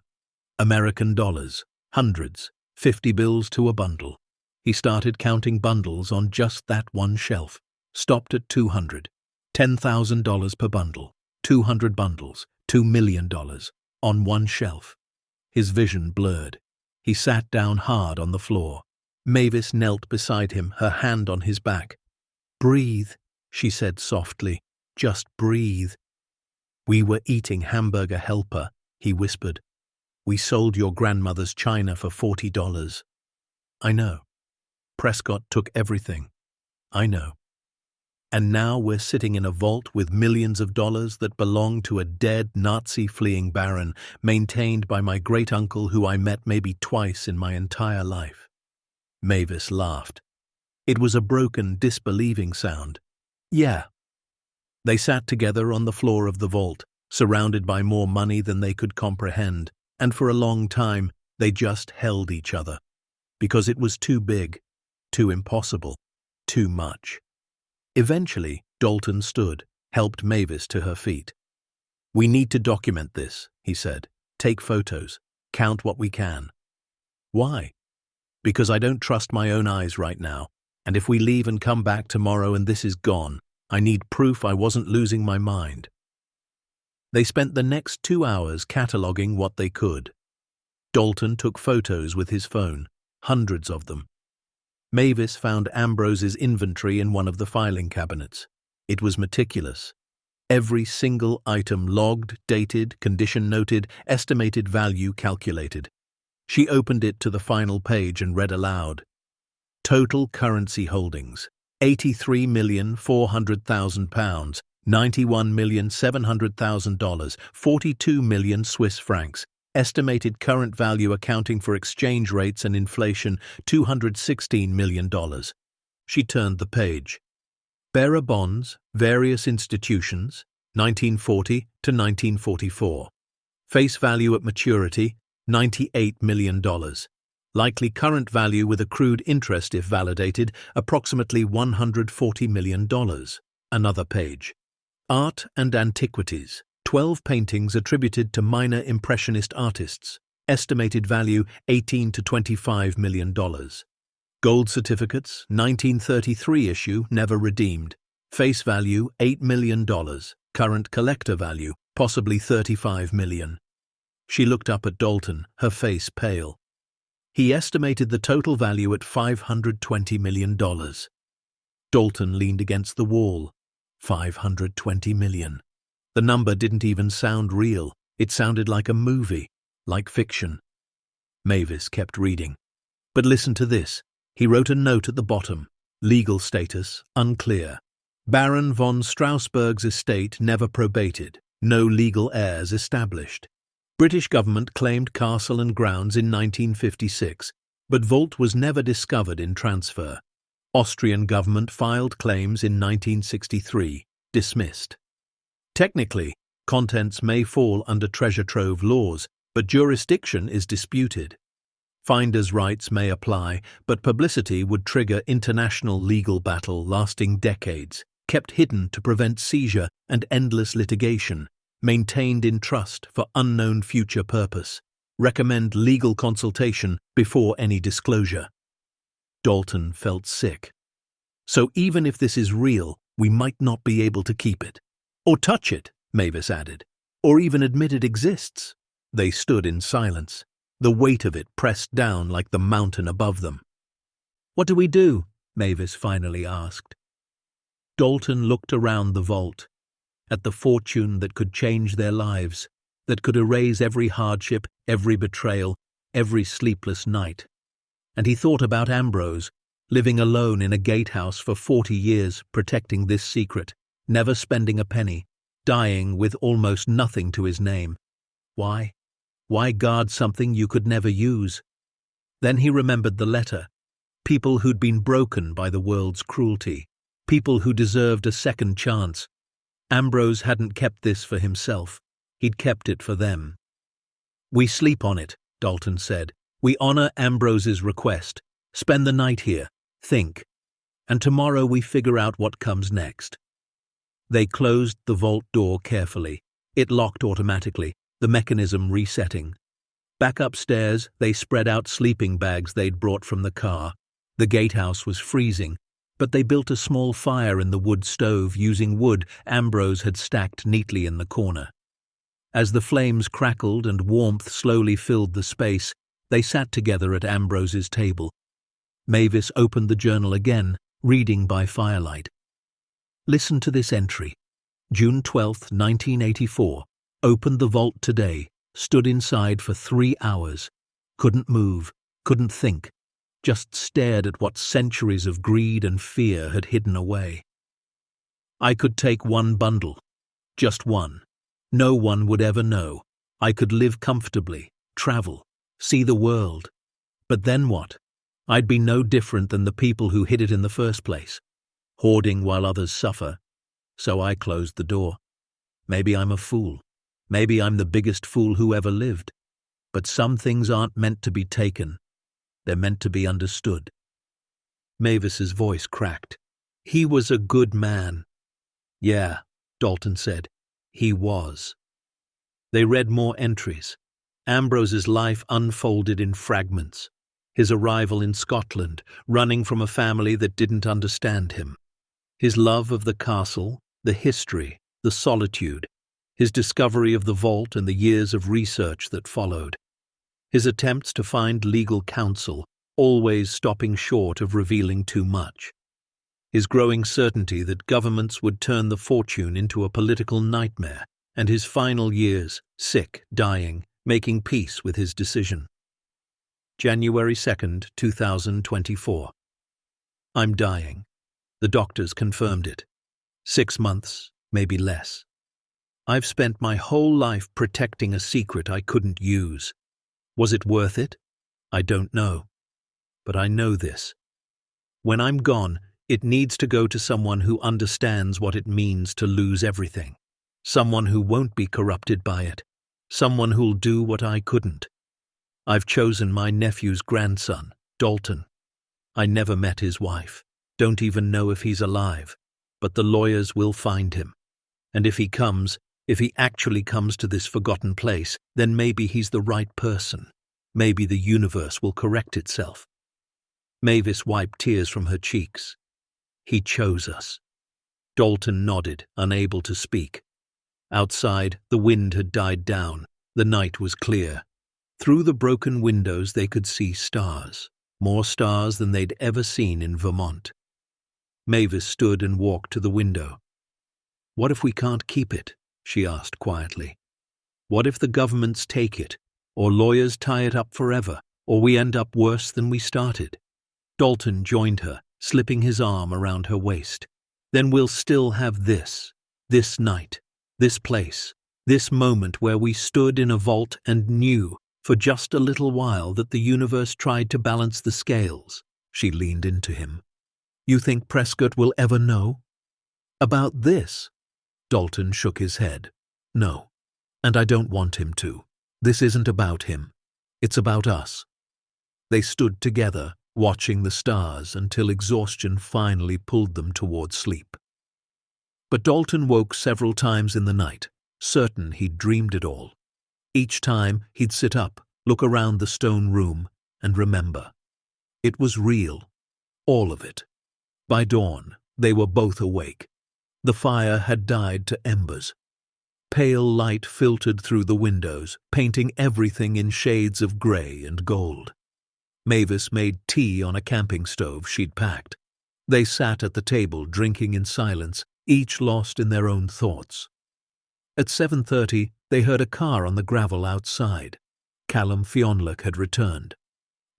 American dollars, hundreds, 50 bills to a bundle. He started counting bundles on just that one shelf, stopped at 200. $10,000 per bundle, 200 bundles, $2 million, on one shelf. His vision blurred. He sat down hard on the floor. Mavis knelt beside him, her hand on his back. "Breathe," she said softly. "Just breathe." "We were eating hamburger helper," he whispered. "We sold your grandmother's china for $40. I know. Prescott took everything. I know. And now we're sitting in a vault with millions of dollars that belong to a dead Nazi-fleeing baron, maintained by my great-uncle who I met maybe twice in my entire life." Mavis laughed. It was a broken, disbelieving sound. "Yeah." They sat together on the floor of the vault, surrounded by more money than they could comprehend, and for a long time they just held each other. Because it was too big. Too impossible. Too much. Eventually, Dalton stood, helped Mavis to her feet. "We need to document this," he said. "Take photos. Count what we can." "Why?" "Because I don't trust my own eyes right now, and if we leave and come back tomorrow and this is gone, I need proof I wasn't losing my mind." They spent the next 2 hours cataloguing what they could. Dalton took photos with his phone, hundreds of them. Mavis found Ambrose's inventory in one of the filing cabinets. It was meticulous. Every single item logged, dated, condition noted, estimated value calculated. She opened it to the final page and read aloud. Total currency holdings: £83,400,000, $91,700,000, 42 million Swiss francs. Estimated current value accounting for exchange rates and inflation, $216 million. She turned the page. Bearer bonds, various institutions, 1940 to 1944. Face value at maturity, $98 million. Likely current value with accrued interest if validated, approximately $140 million. Another page. Art and antiquities. 12 paintings attributed to minor impressionist artists. Estimated value $18 to $25 million. Gold certificates, 1933 issue, never redeemed. Face value $8 million. Current collector value, possibly $35 million. She looked up at Dalton, her face pale. He estimated the total value at $520 million. Dalton leaned against the wall. $520 million. The number didn't even sound real. It sounded like a movie, like fiction. Mavis kept reading. But listen to this. He wrote a note at the bottom. Legal status, unclear. Baron von Strasberg's estate never probated. No legal heirs established. British government claimed castle and grounds in 1956, but vault was never discovered in transfer. Austrian government filed claims in 1963, dismissed. Technically, contents may fall under treasure trove laws, but jurisdiction is disputed. Finders' rights may apply, but publicity would trigger international legal battle lasting decades, kept hidden to prevent seizure and endless litigation, maintained in trust for unknown future purpose. Recommend legal consultation before any disclosure. Dalton felt sick. So even if this is real, we might not be able to keep it. Or touch it, Mavis added, or even admit it exists. They stood in silence, the weight of it pressed down like the mountain above them. "What do we do?" Mavis finally asked. Dalton looked around the vault, at the fortune that could change their lives, that could erase every hardship, every betrayal, every sleepless night. And he thought about Ambrose, living alone in a gatehouse for 40 years, protecting this secret, never spending a penny, dying with almost nothing to his name. Why? Why guard something you could never use? Then he remembered the letter. People who'd been broken by the world's cruelty. People who deserved a second chance. Ambrose hadn't kept this for himself. He'd kept it for them. "We sleep on it," Dalton said. "We honor Ambrose's request. Spend the night here. Think. And tomorrow we figure out what comes next." They closed the vault door carefully. It locked automatically, the mechanism resetting. Back upstairs, they spread out sleeping bags they'd brought from the car. The gatehouse was freezing, but they built a small fire in the wood stove using wood Ambrose had stacked neatly in the corner. As the flames crackled and warmth slowly filled the space, they sat together at Ambrose's table. Mavis opened the journal again, reading by firelight. Listen to this entry. June 12, 1984. Opened the vault today. Stood inside for 3 hours. Couldn't move. Couldn't think. Just stared at what centuries of greed and fear had hidden away. I could take one bundle. Just one. No one would ever know. I could live comfortably, travel, see the world. But then what? I'd be no different than the people who hid it in the first place. Hoarding while others suffer. So I closed the door. Maybe I'm a fool. Maybe I'm the biggest fool who ever lived. But some things aren't meant to be taken. They're meant to be understood. Mavis's voice cracked. He was a good man. Yeah, Dalton said. He was. They read more entries. Ambrose's life unfolded in fragments. His arrival in Scotland, running from a family that didn't understand him. His love of the castle, the history, the solitude. His discovery of the vault and the years of research that followed. His attempts to find legal counsel, always stopping short of revealing too much. His growing certainty that governments would turn the fortune into a political nightmare, and his final years, sick, dying, making peace with his decision. January 2nd, 2024. I'm dying. The doctors confirmed it. 6 months, maybe less. I've spent my whole life protecting a secret I couldn't use. Was it worth it? I don't know. But I know this. When I'm gone, it needs to go to someone who understands what it means to lose everything. Someone who won't be corrupted by it. Someone who'll do what I couldn't. I've chosen my nephew's grandson, Dalton. I never met his wife. Don't even know if he's alive. But the lawyers will find him. And if he actually comes to this forgotten place, then maybe he's the right person. Maybe the universe will correct itself. Mavis wiped tears from her cheeks. He chose us. Dalton nodded, unable to speak. Outside, the wind had died down. The night was clear. Through the broken windows they could see stars. More stars than they'd ever seen in Vermont. Mavis stood and walked to the window. What if we can't keep it? She asked quietly. What if the governments take it, or lawyers tie it up forever, or we end up worse than we started? Dalton joined her, slipping his arm around her waist. Then we'll still have this night, this place, this moment where we stood in a vault and knew, for just a little while, that the universe tried to balance the scales. She leaned into him. You think Prescott will ever know? About this? Dalton shook his head. No, and I don't want him to. This isn't about him. It's about us. They stood together, watching the stars until exhaustion finally pulled them toward sleep. But Dalton woke several times in the night, certain he'd dreamed it all. Each time he'd sit up, look around the stone room, and remember. It was real. All of it. By dawn, they were both awake. The fire had died to embers. Pale light filtered through the windows, painting everything in shades of grey and gold. Mavis made tea on a camping stove she'd packed. They sat at the table drinking in silence, each lost in their own thoughts. At 7:30, they heard a car on the gravel outside. Callum Fionlech had returned.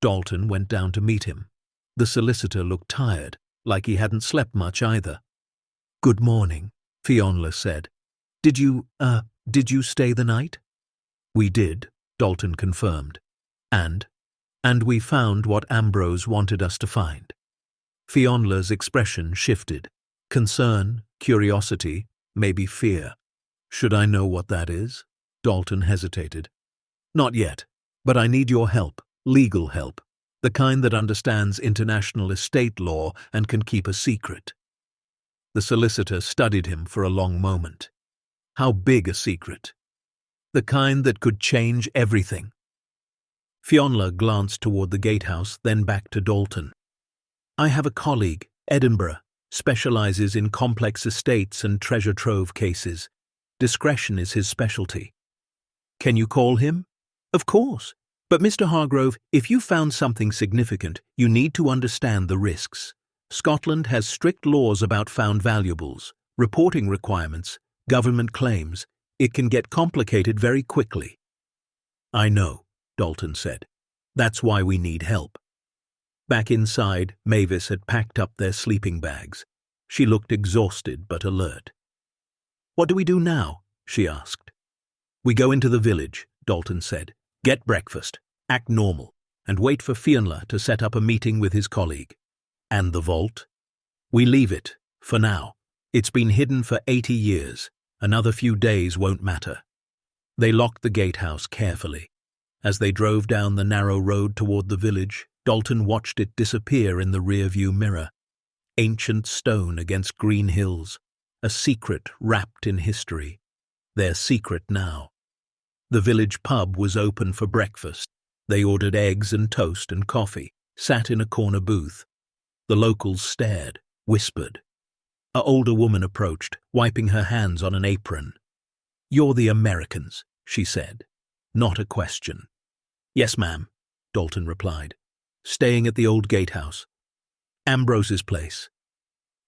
Dalton went down to meet him. The solicitor looked tired, like he hadn't slept much either. Good morning, Fionlech said. Did you stay the night? We did, Dalton confirmed. And we found what Ambrose wanted us to find. Fionlech's expression shifted. Concern, curiosity, maybe fear. Should I know what that is? Dalton hesitated. Not yet, but I need your help, legal help, the kind that understands international estate law and can keep a secret. The solicitor studied him for a long moment. How big a secret? The kind that could change everything. Fionlech glanced toward the Gatehouse, then back to Dalton. I have a colleague, Edinburgh, specializes in complex estates and treasure trove cases. Discretion is his specialty. Can you call him? Of course. But Mr. Hargrove, if you found something significant, you need to understand the risks. Scotland has strict laws about found valuables, reporting requirements, government claims. It can get complicated very quickly. I know, Dalton said. That's why we need help. Back inside, Mavis had packed up their sleeping bags. She looked exhausted but alert. What do we do now? She asked. We go into the village, Dalton said. Get breakfast, act normal, and wait for Fionlech to set up a meeting with his colleague. And the vault? We leave it, for now. It's been hidden for 80 years. Another few days won't matter. They locked the gatehouse carefully. As they drove down the narrow road toward the village, Dalton watched it disappear in the rearview mirror. Ancient stone against green hills, a secret wrapped in history. Their secret now. The village pub was open for breakfast. They ordered eggs and toast and coffee, sat in a corner booth. The locals stared, whispered. An older woman approached, wiping her hands on an apron. "You're the Americans," she said. Not a question. "Yes, ma'am," Dalton replied. "Staying at the old Gatehouse. Ambrose's place."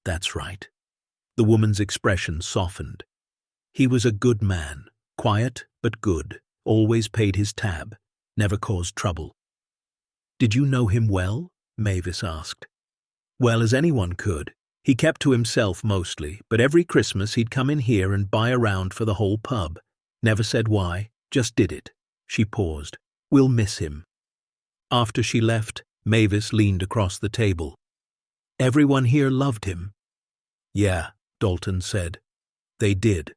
"That's right." The woman's expression softened. He was a good man, quiet but good, always paid his tab, never caused trouble. "Did you know him well?" Mavis asked. "Well as anyone could. He kept to himself mostly, but every Christmas he'd come in here and buy a round for the whole pub. Never said why, just did it." She paused. "We'll miss him." After she left, Mavis leaned across the table. "Everyone here loved him." "Yeah," Dalton said. "They did."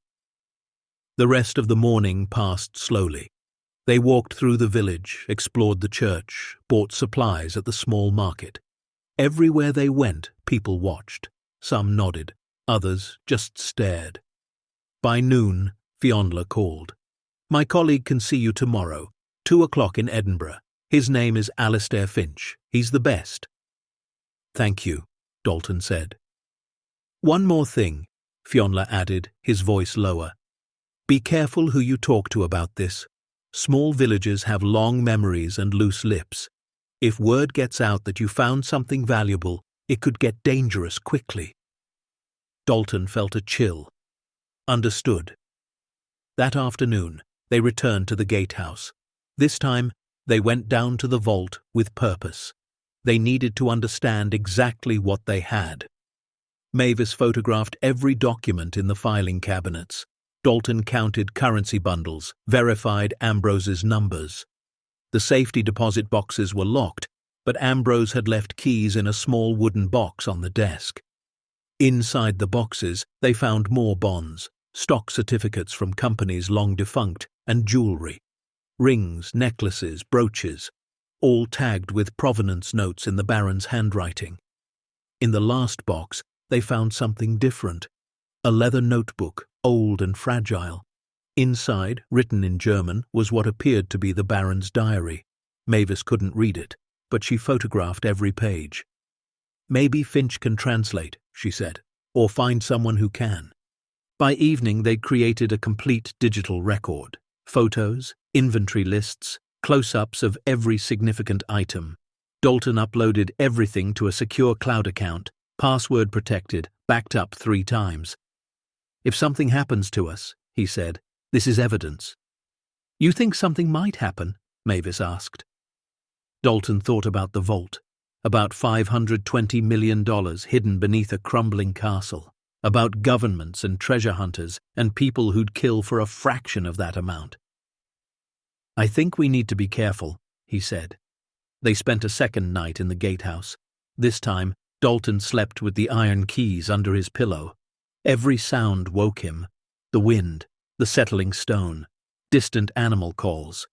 The rest of the morning passed slowly. They walked through the village, explored the church, bought supplies at the small market. Everywhere they went, people watched. Some nodded, others just stared. By noon, Fionnuala called. "My colleague can see you tomorrow, 2 o'clock in Edinburgh. His name is Alistair Finch. He's the best." "Thank you," Dalton said. "One more thing," Fionnuala added, his voice lower. "Be careful who you talk to about this. Small villages have long memories and loose lips. If word gets out that you found something valuable, it could get dangerous quickly." Dalton felt a chill. Understood. That afternoon, they returned to the Gatehouse. This time, they went down to the vault with purpose. They needed to understand exactly what they had. Mavis photographed every document in the filing cabinets. Dalton counted currency bundles, verified Ambrose's numbers. The safety deposit boxes were locked, but Ambrose had left keys in a small wooden box on the desk. Inside the boxes, they found more bonds, stock certificates from companies long defunct, and jewelry. Rings, necklaces, brooches, all tagged with provenance notes in the Baron's handwriting. In the last box, they found something different. A leather notebook, old and fragile. Inside, written in German, was what appeared to be the Baron's diary. Mavis couldn't read it, but she photographed every page. "Maybe Finch can translate," she said, "or find someone who can." By evening, they'd created a complete digital record. Photos, inventory lists, close-ups of every significant item. Dalton uploaded everything to a secure cloud account, password protected, backed up 3 times. "If something happens to us," he said, "this is evidence." "You think something might happen?" Mavis asked. Dalton thought about the vault, about $520 million hidden beneath a crumbling castle, about governments and treasure hunters and people who'd kill for a fraction of that amount. "I think we need to be careful," he said. They spent a second night in the Gatehouse. This time, Dalton slept with the iron keys under his pillow. Every sound woke him. The wind, the settling stone, distant animal calls.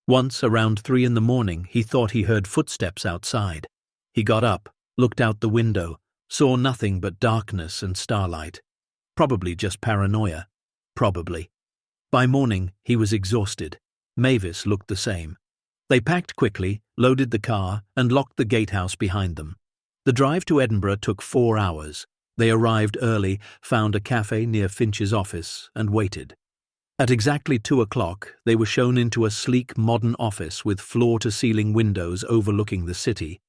Once, around 3 in the morning, he thought he heard footsteps outside. He got up, looked out the window, saw nothing but darkness and starlight. Probably just paranoia. Probably. By morning, he was exhausted. Mavis looked the same. They packed quickly, loaded the car, and locked the Gatehouse behind them. The drive to Edinburgh took 4 hours. They arrived early, found a cafe near Finch's office, and waited. At exactly 2 o'clock, they were shown into a sleek modern office with floor-to-ceiling windows overlooking the city.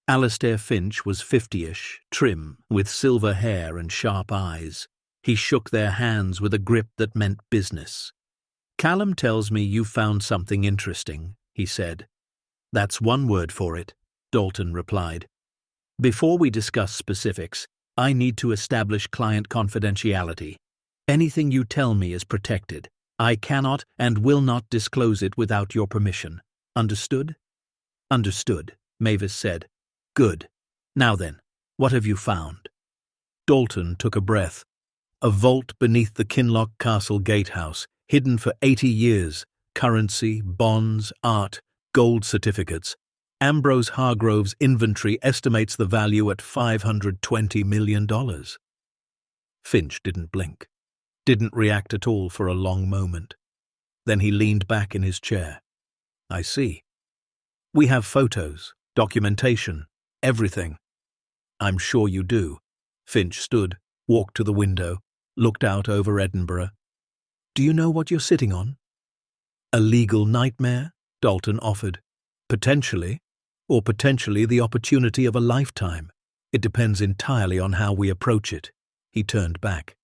Alistair Finch was 50-ish, trim, with silver hair and sharp eyes. He shook their hands with a grip that meant business. "Callum tells me you found something interesting," he said. "That's one word for it," Dalton replied. "Before we discuss specifics, I need to establish client confidentiality. Anything you tell me is protected. I cannot and will not disclose it without your permission. Understood?" "Understood," Mavis said. "Good. Now then, what have you found?" Dalton took a breath. A vault beneath the Kinloch Castle Gatehouse, hidden for 80 years, currency, bonds, art, gold certificates. Ambrose Hargrove's inventory estimates the value at $520 million. Finch didn't blink, didn't react at all for a long moment. Then he leaned back in his chair. I see. We have photos, documentation, everything. I'm sure you do. Finch stood, walked to the window, looked out over Edinburgh. Do you know what you're sitting on? A legal nightmare? Dalton offered. Potentially, or potentially the opportunity of a lifetime. It depends entirely on how we approach it. He turned back.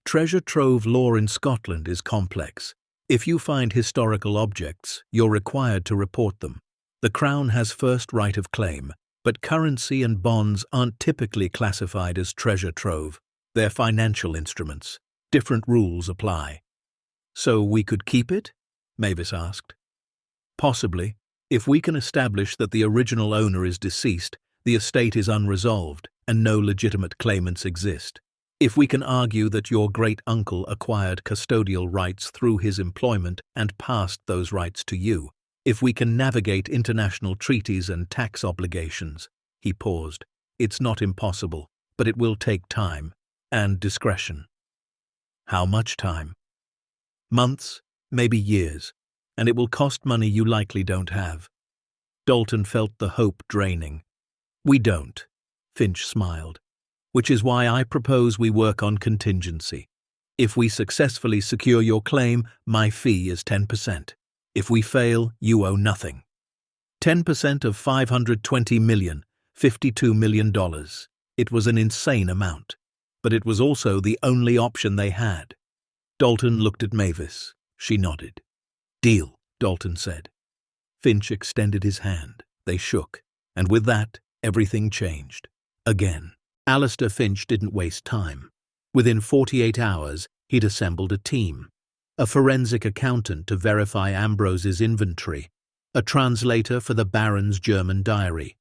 Treasure trove law in Scotland is complex. If you find historical objects, you're required to report them. The Crown has first right of claim, but currency and bonds aren't typically classified as treasure trove. They're financial instruments. Different rules apply. So we could keep it? Mavis asked. Possibly. If we can establish that the original owner is deceased, the estate is unresolved, and no legitimate claimants exist. If we can argue that your great-uncle acquired custodial rights through his employment and passed those rights to you, if we can navigate international treaties and tax obligations. He paused. It's not impossible, but it will take time and discretion. How much time? Months, maybe years, and it will cost money you likely don't have. Dalton felt the hope draining. We don't, Finch smiled, which is why I propose we work on contingency. If we successfully secure your claim, my fee is 10%. If we fail, you owe nothing. 10% of $520 million, $52 million. It was an insane amount, but it was also the only option they had. Dalton looked at Mavis. She nodded. Deal, Dalton said. Finch extended his hand. They shook, and with that, everything changed. Again. Alistair Finch didn't waste time. Within 48 hours, he'd assembled a team. A forensic accountant to verify Ambrose's inventory, a translator for the Baron's German diary,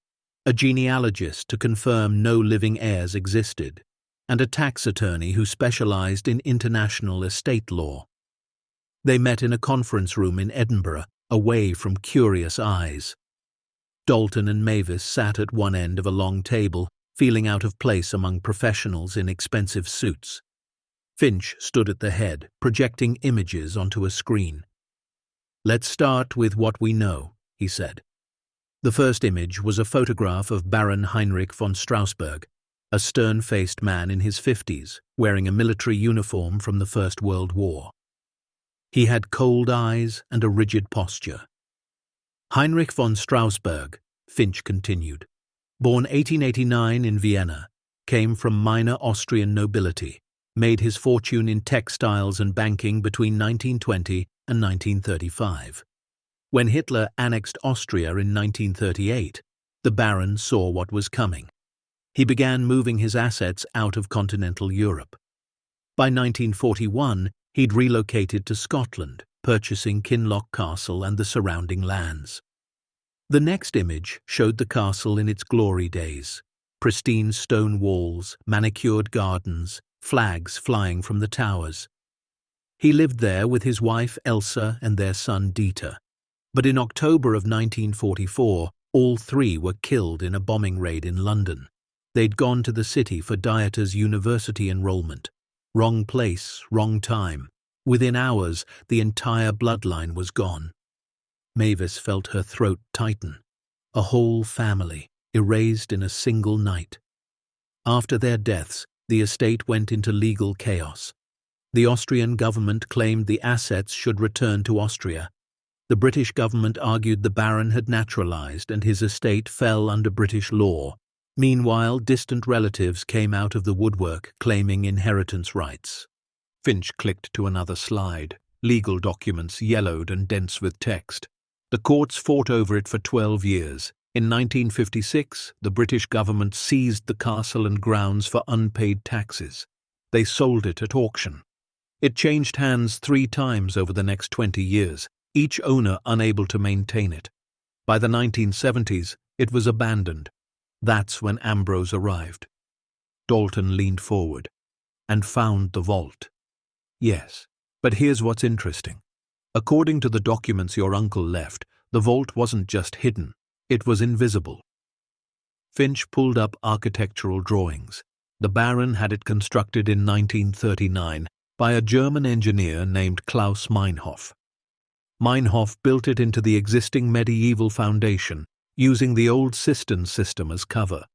a genealogist to confirm no living heirs existed, and a tax attorney who specialized in international estate law. They met in a conference room in Edinburgh, away from curious eyes. Dalton and Mavis sat at one end of a long table, feeling out of place among professionals in expensive suits. Finch stood at the head, projecting images onto a screen. Let's start with what we know, he said. The first image was a photograph of Baron Heinrich von Strausberg, a stern-faced man in his 50s, wearing a military uniform from the First World War. He had cold eyes and a rigid posture. Heinrich von Strausberg, Finch continued, born 1889 in Vienna, came from minor Austrian nobility, made his fortune in textiles and banking between 1920 and 1935. When Hitler annexed Austria in 1938, the Baron saw what was coming. He began moving his assets out of continental Europe. By 1941, he'd relocated to Scotland, purchasing Kinloch Castle and the surrounding lands. The next image showed the castle in its glory days. Pristine stone walls, manicured gardens, flags flying from the towers. He lived there with his wife Elsa and their son Dieter. But in October of 1944, all three were killed in a bombing raid in London. They'd gone to the city for Dieter's university enrollment. Wrong place, wrong time. Within hours, the entire bloodline was gone. Mavis felt her throat tighten. A whole family, erased in a single night. After their deaths, the estate went into legal chaos. The Austrian government claimed the assets should return to Austria. The British government argued the Baron had naturalized and his estate fell under British law. Meanwhile, distant relatives came out of the woodwork claiming inheritance rights. Finch clicked to another slide. Legal documents yellowed and dense with text. The courts fought over it for 12 years. In 1956, the British government seized the castle and grounds for unpaid taxes. They sold it at auction. It changed hands 3 times over the next 20 years, each owner unable to maintain it. By the 1970s, it was abandoned. That's when Ambrose arrived. Dalton leaned forward. And found the vault. Yes, but here's what's interesting. According to the documents your uncle left, the vault wasn't just hidden. It was invisible. Finch pulled up architectural drawings. The Baron had it constructed in 1939 by a German engineer named Klaus Meinhof. Meinhof built it into the existing medieval foundation, using the old cistern system as cover.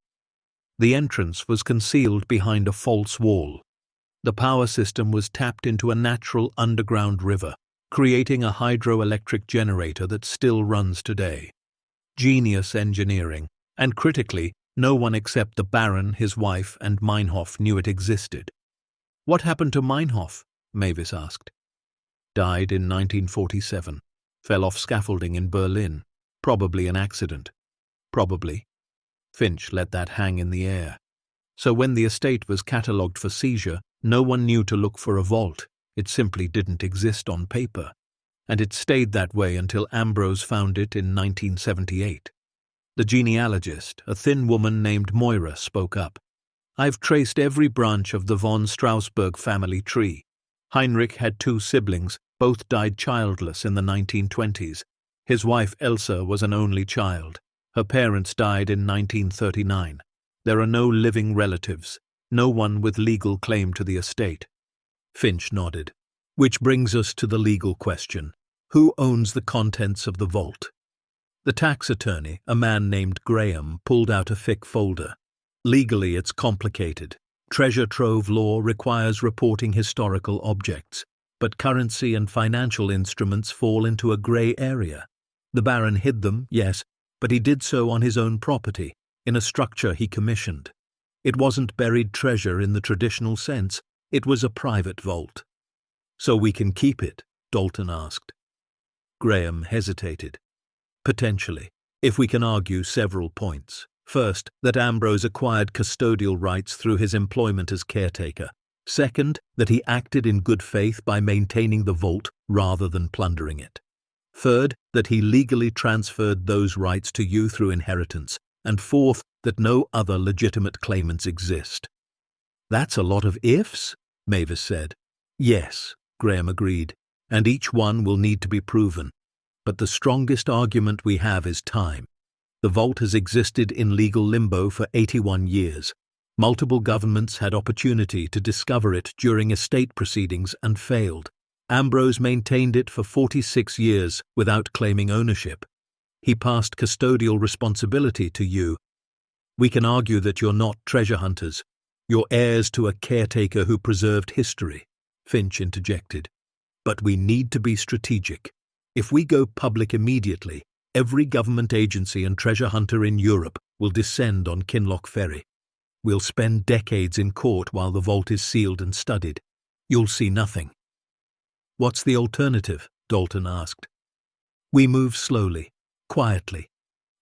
The entrance was concealed behind a false wall. The power system was tapped into a natural underground river, creating a hydroelectric generator that still runs today. Genius engineering, and critically, no one except the Baron, his wife, and Meinhof knew it existed. "What happened to Meinhof?" Mavis asked. "Died in 1947. Fell off scaffolding in Berlin. Probably an accident." "Probably." Finch let that hang in the air. So when the estate was catalogued for seizure, no one knew to look for a vault. It simply didn't exist on paper. And it stayed that way until Ambrose found it in 1978. The genealogist, a thin woman named Moira, spoke up. "I've traced every branch of the von Strausberg family tree. Heinrich had 2 siblings, both died childless in the 1920s. His wife Elsa was an only child. Her parents died in 1939. There are no living relatives, no one with legal claim to the estate." Finch nodded. "Which brings us to the legal question. Who owns the contents of the vault?" The tax attorney, a man named Graham, pulled out a thick folder. "Legally, it's complicated. Treasure trove law requires reporting historical objects, but currency and financial instruments fall into a grey area. The Baron hid them, yes, but he did so on his own property, in a structure he commissioned. It wasn't buried treasure in the traditional sense, it was a private vault." "So we can keep it?" Dalton asked. Graham hesitated. "Potentially, if we can argue several points. First, that Ambrose acquired custodial rights through his employment as caretaker. Second, that he acted in good faith by maintaining the vault rather than plundering it. Third, that he legally transferred those rights to you through inheritance. And fourth, that no other legitimate claimants exist." "That's a lot of ifs," Mavis said. "Yes," Graham agreed, "and each one will need to be proven. But the strongest argument we have is time. The vault has existed in legal limbo for 81 years. Multiple governments had opportunity to discover it during estate proceedings and failed. Ambrose maintained it for 46 years without claiming ownership. He passed custodial responsibility to you. We can argue that you're not treasure hunters. You're heirs to a caretaker who preserved history," Finch interjected. "But we need to be strategic. If we go public immediately, every government agency and treasure hunter in Europe will descend on Kinloch Ferry. We'll spend decades in court while the vault is sealed and studied. You'll see nothing." "What's the alternative?" Dalton asked. "We move slowly, quietly.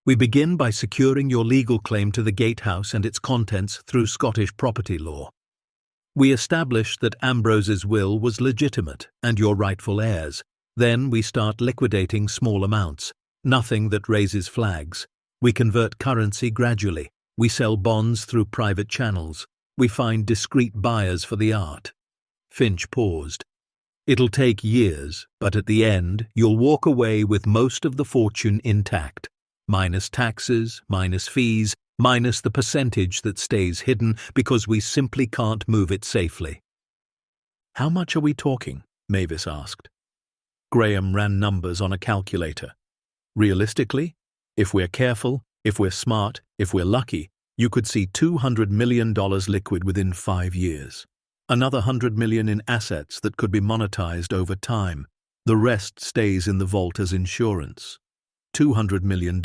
We begin by securing your legal claim to the Gatehouse and its contents through Scottish property law. We establish that Ambrose's will was legitimate and your rightful heirs. Then we start liquidating small amounts, nothing that raises flags. We convert currency gradually. We sell bonds through private channels. We find discreet buyers for the art." Finch paused. "It'll take years, but at the end, you'll walk away with most of the fortune intact. Minus taxes, minus fees, minus the percentage that stays hidden because we simply can't move it safely." "How much are we talking?" Mavis asked. Graham ran numbers on a calculator. "Realistically, if we're careful, if we're smart, if we're lucky, you could see $200 million liquid within 5 years. Another $100 million in assets that could be monetized over time. The rest stays in the vault as insurance. $200 million.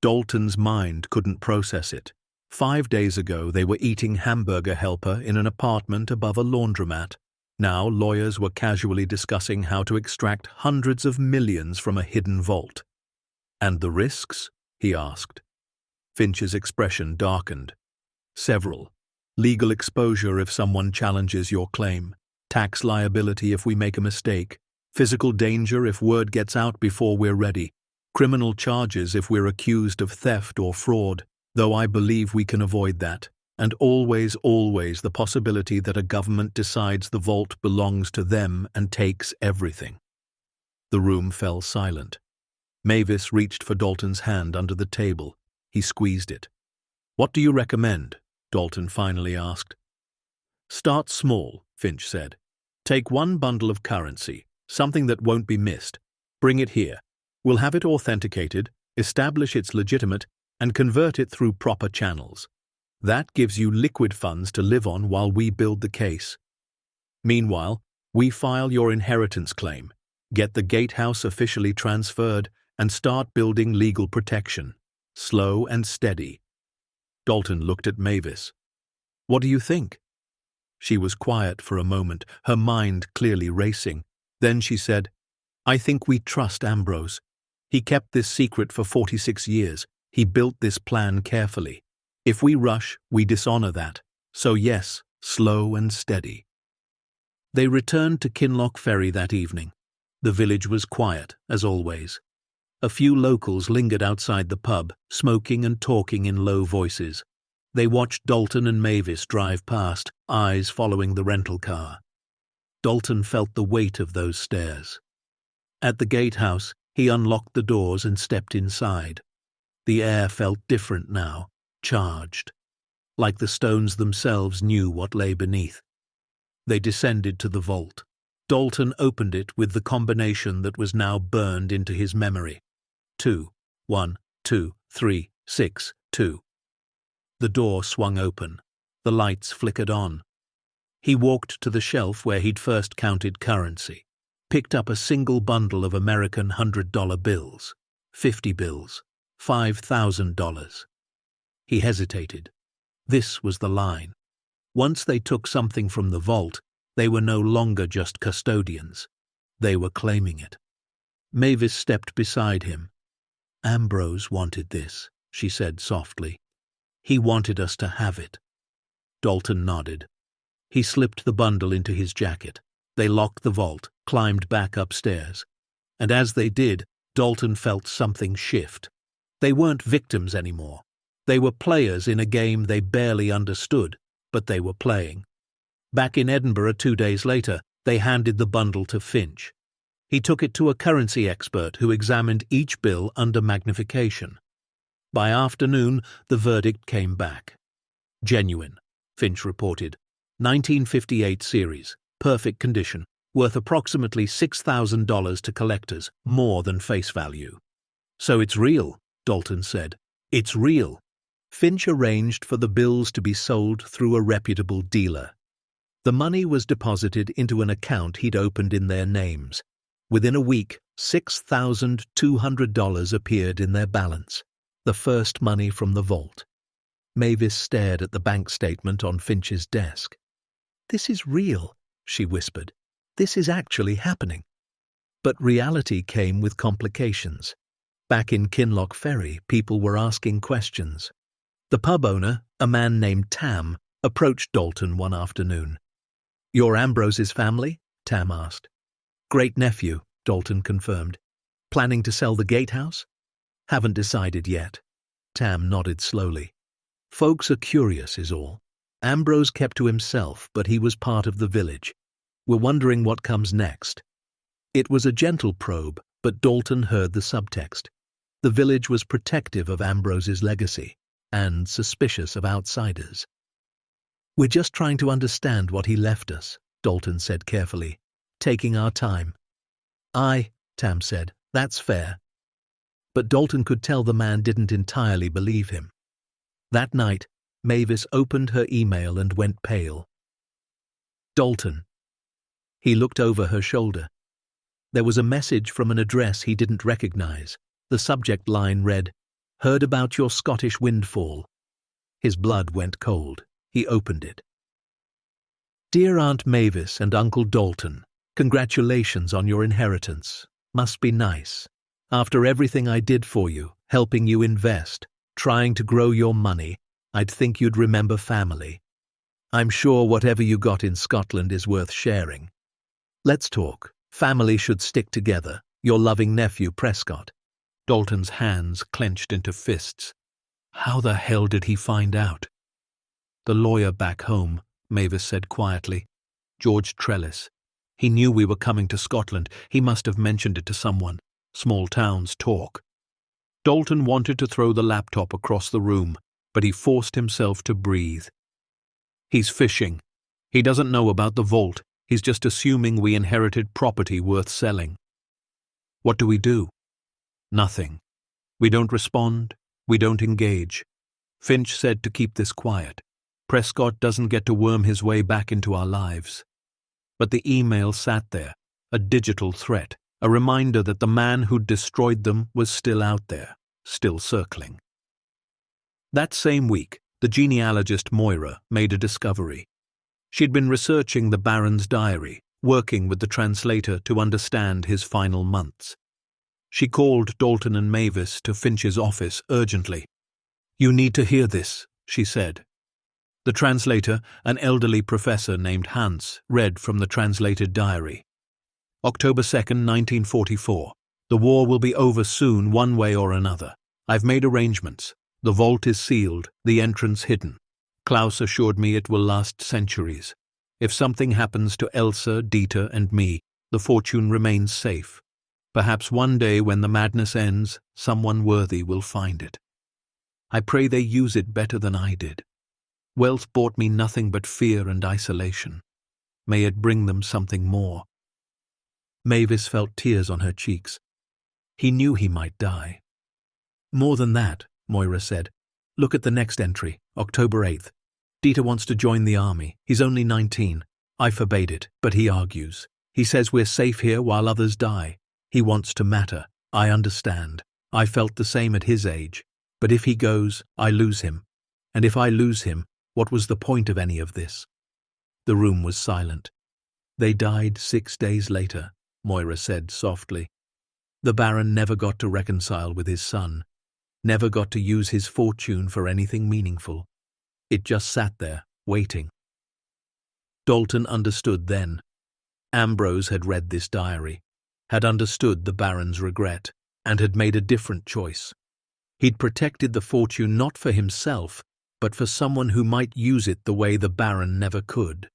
Dalton's mind couldn't process it. 5 days ago they were eating hamburger helper in an apartment above a laundromat. Now lawyers were casually discussing how to extract hundreds of millions from a hidden vault. "And the risks?" he asked. Finch's expression darkened. "Several. Legal exposure if someone challenges your claim. Tax liability if we make a mistake. Physical danger if word gets out before we're ready. Criminal charges if we're accused of theft or fraud, though I believe we can avoid that. And always the possibility that a government decides the vault belongs to them and takes everything." The room fell silent. Mavis reached for Dalton's hand under the table. He squeezed it. "What do you recommend?" Dalton finally asked. "Start small," Finch said. "Take one bundle of currency, something that won't be missed. Bring it here. We'll have it authenticated, establish it's legitimate, and convert it through proper channels. That gives you liquid funds to live on while we build the case. Meanwhile, we file your inheritance claim, get the Gatehouse officially transferred, and start building legal protection. Slow and steady." Dalton looked at Mavis. "What do you think?" She was quiet for a moment, her mind clearly racing. Then she said, "I think we trust Ambrose. He kept this secret for 46 years. He built this plan carefully. If we rush, we dishonor that. So yes, slow and steady." They returned to Kinloch Ferry that evening. The village was quiet, as always. A few locals lingered outside the pub, smoking and talking in low voices. They watched Dalton and Mavis drive past, eyes following the rental car. Dalton felt the weight of those stares. At the Gatehouse, he unlocked the doors and stepped inside. The air felt different now, charged, like the stones themselves knew what lay beneath. They descended to the vault. Dalton opened it with the combination that was now burned into his memory. 2, 1, 2, 3, 6, 2. The door swung open. The lights flickered on. He walked to the shelf where he'd first counted currency, picked up a single bundle of American $100 bills, 50 bills, $5,000. He hesitated. This was the line. Once they took something from the vault, they were no longer just custodians. They were claiming it. Mavis stepped beside him. "Ambrose wanted this," she said softly. "He wanted us to have it." Dalton nodded. He slipped the bundle into his jacket. They locked the vault, climbed back upstairs. And as they did, Dalton felt something shift. They weren't victims anymore. They were players in a game they barely understood, but they were playing. Back in Edinburgh 2 days later, they handed the bundle to Finch. He took it to a currency expert who examined each bill under magnification. By afternoon, the verdict came back. "Genuine," Finch reported. 1958 series, perfect condition, worth approximately $6,000 to collectors, more than face value. "So it's real," Dalton said. "It's real." Finch arranged for the bills to be sold through a reputable dealer. The money was deposited into an account he'd opened in their names. Within a week, $6,200 appeared in their balance, the first money from the vault. Mavis stared at the bank statement on Finch's desk. "This is real," she whispered. "This is actually happening." But reality came with complications. Back in Kinloch Ferry, people were asking questions. The pub owner, a man named Tam, approached Dalton one afternoon. "You're Ambrose's family?" Tam asked. "Great-nephew," Dalton confirmed. "Planning to sell the Gatehouse?" "Haven't decided yet." Tam nodded slowly. "Folks are curious is all. Ambrose kept to himself, but he was part of the village. We're wondering what comes next." It was a gentle probe, but Dalton heard the subtext. The village was protective of Ambrose's legacy, and suspicious of outsiders. "We're just trying to understand what he left us," Dalton said carefully, "taking our time." "Aye," Tam said, "that's fair." But Dalton could tell the man didn't entirely believe him. That night, Mavis opened her email and went pale. "Dalton." He looked over her shoulder. There was a message from an address he didn't recognize. The subject line read, "Heard about your Scottish windfall." His blood went cold. He opened it. "Dear Aunt Mavis and Uncle Dalton, congratulations on your inheritance. Must be nice. After everything I did for you, helping you invest, trying to grow your money, I'd think you'd remember family. I'm sure whatever you got in Scotland is worth sharing. Let's talk. Family should stick together. Your loving nephew, Prescott." Dalton's hands clenched into fists. How the hell did he find out? "The lawyer back home," Mavis said quietly. "George Trellis. He knew we were coming to Scotland. He must have mentioned it to someone. Small towns talk. Dalton wanted to throw the laptop across the room, but he forced himself to breathe. He's fishing. He doesn't know about the vault. He's just assuming we inherited property worth selling. What do we do? Nothing. We don't respond. We don't engage. Finch said to keep this quiet. Prescott doesn't get to worm his way back into our lives. But the email sat there, a digital threat, a reminder that the man who'd destroyed them was still out there, still circling. That same week, the genealogist Moira made a discovery. She'd been researching the Baron's diary, working with the translator to understand his final months. She called Dalton and Mavis to Finch's office urgently. "You need to hear this," she said. The translator, an elderly professor named Hans, read from the translated diary. October 2nd, 1944. The war will be over soon, one way or another. I've made arrangements. The vault is sealed, the entrance hidden. Klaus assured me it will last centuries. If something happens to Elsa, Dieter, and me, the fortune remains safe. Perhaps one day when the madness ends, someone worthy will find it. I pray they use it better than I did. Wealth brought me nothing but fear and isolation. May it bring them something more. Mavis felt tears on her cheeks. He knew he might die. More than that, Moira said. Look at the next entry, October 8th. Dieter wants to join the army. He's only 19. I forbade it, but he argues. He says we're safe here while others die. He wants to matter. I understand. I felt the same at his age. But if he goes, I lose him. And if I lose him, what was the point of any of this? The room was silent. They died 6 days later, Moira said softly. The Baron never got to reconcile with his son, never got to use his fortune for anything meaningful. It just sat there, waiting. Dalton understood then. Ambrose had read this diary, had understood the Baron's regret, and had made a different choice. He'd protected the fortune not for himself, but for someone who might use it the way the Baron never could.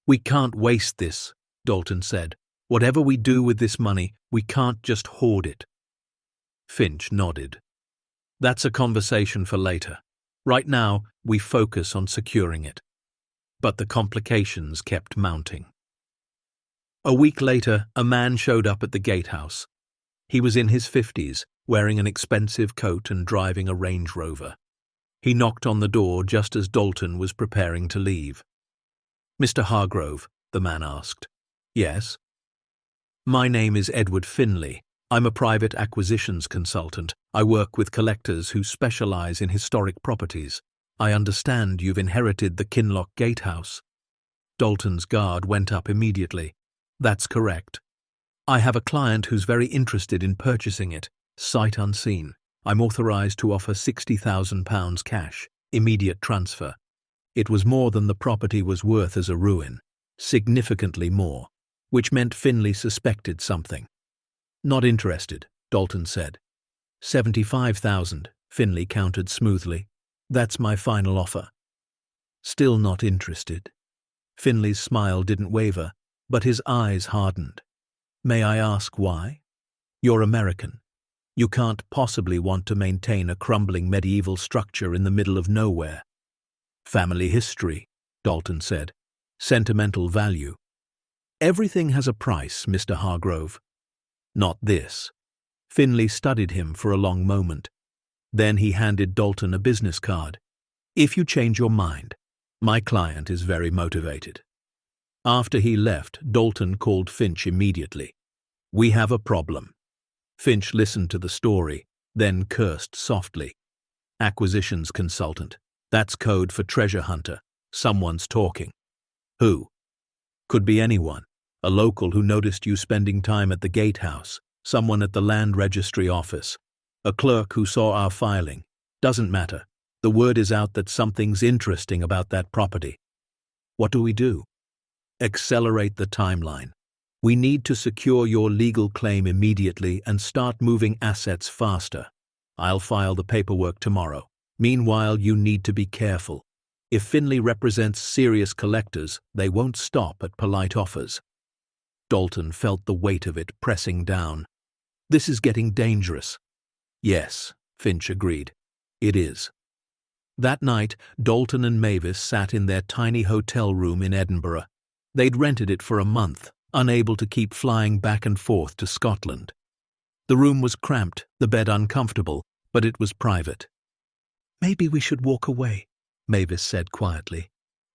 We can't waste this, Dalton said. Whatever we do with this money, we can't just hoard it. Finch nodded. That's a conversation for later. Right now, we focus on securing it. But the complications kept mounting. A week later, a man showed up at the Gatehouse. He was in his 50s, wearing an expensive coat and driving a Range Rover. He knocked on the door just as Dalton was preparing to leave. "Mr. Hargrove," the man asked. "Yes." "My name is Edward Finley. I'm a private acquisitions consultant. I work with collectors who specialize in historic properties. I understand you've inherited the Kinloch Gatehouse." Dalton's guard went up immediately. "That's correct. I have a client who's very interested in purchasing it, sight unseen. I'm authorized to offer £60,000 cash, immediate transfer. It was more than the property was worth as a ruin, significantly more, which meant Finley suspected something. "Not interested," Dalton said. 75,000, Finley countered smoothly. "That's my final offer." "Still not interested." Finley's smile didn't waver, but his eyes hardened. "May I ask why? You're American. You can't possibly want to maintain a crumbling medieval structure in the middle of nowhere." "Family history," Dalton said. "Sentimental value." "Everything has a price, Mr. Hargrove." "Not this." Finley studied him for a long moment. Then he handed Dalton a business card. "If you change your mind, my client is very motivated." After he left, Dalton called Finch immediately. "We have a problem." Finch listened to the story, then cursed softly. "Acquisitions consultant. That's code for treasure hunter. Someone's talking." "Who?" "Could be anyone. A local who noticed you spending time at the Gatehouse, someone at the land registry office, a clerk who saw our filing. Doesn't matter. The word is out that something's interesting about that property." "What do we do?" "Accelerate the timeline. We need to secure your legal claim immediately and start moving assets faster. I'll file the paperwork tomorrow. Meanwhile, you need to be careful. If Finley represents serious collectors, they won't stop at polite offers." Dalton felt the weight of it pressing down. This is getting dangerous." "Yes," Finch agreed. "It is." That night, Dalton and Mavis sat in their tiny hotel room in Edinburgh. They'd rented it for a month, unable to keep flying back and forth to Scotland. The room was cramped, the bed uncomfortable, but it was private. "Maybe we should walk away," Mavis said quietly.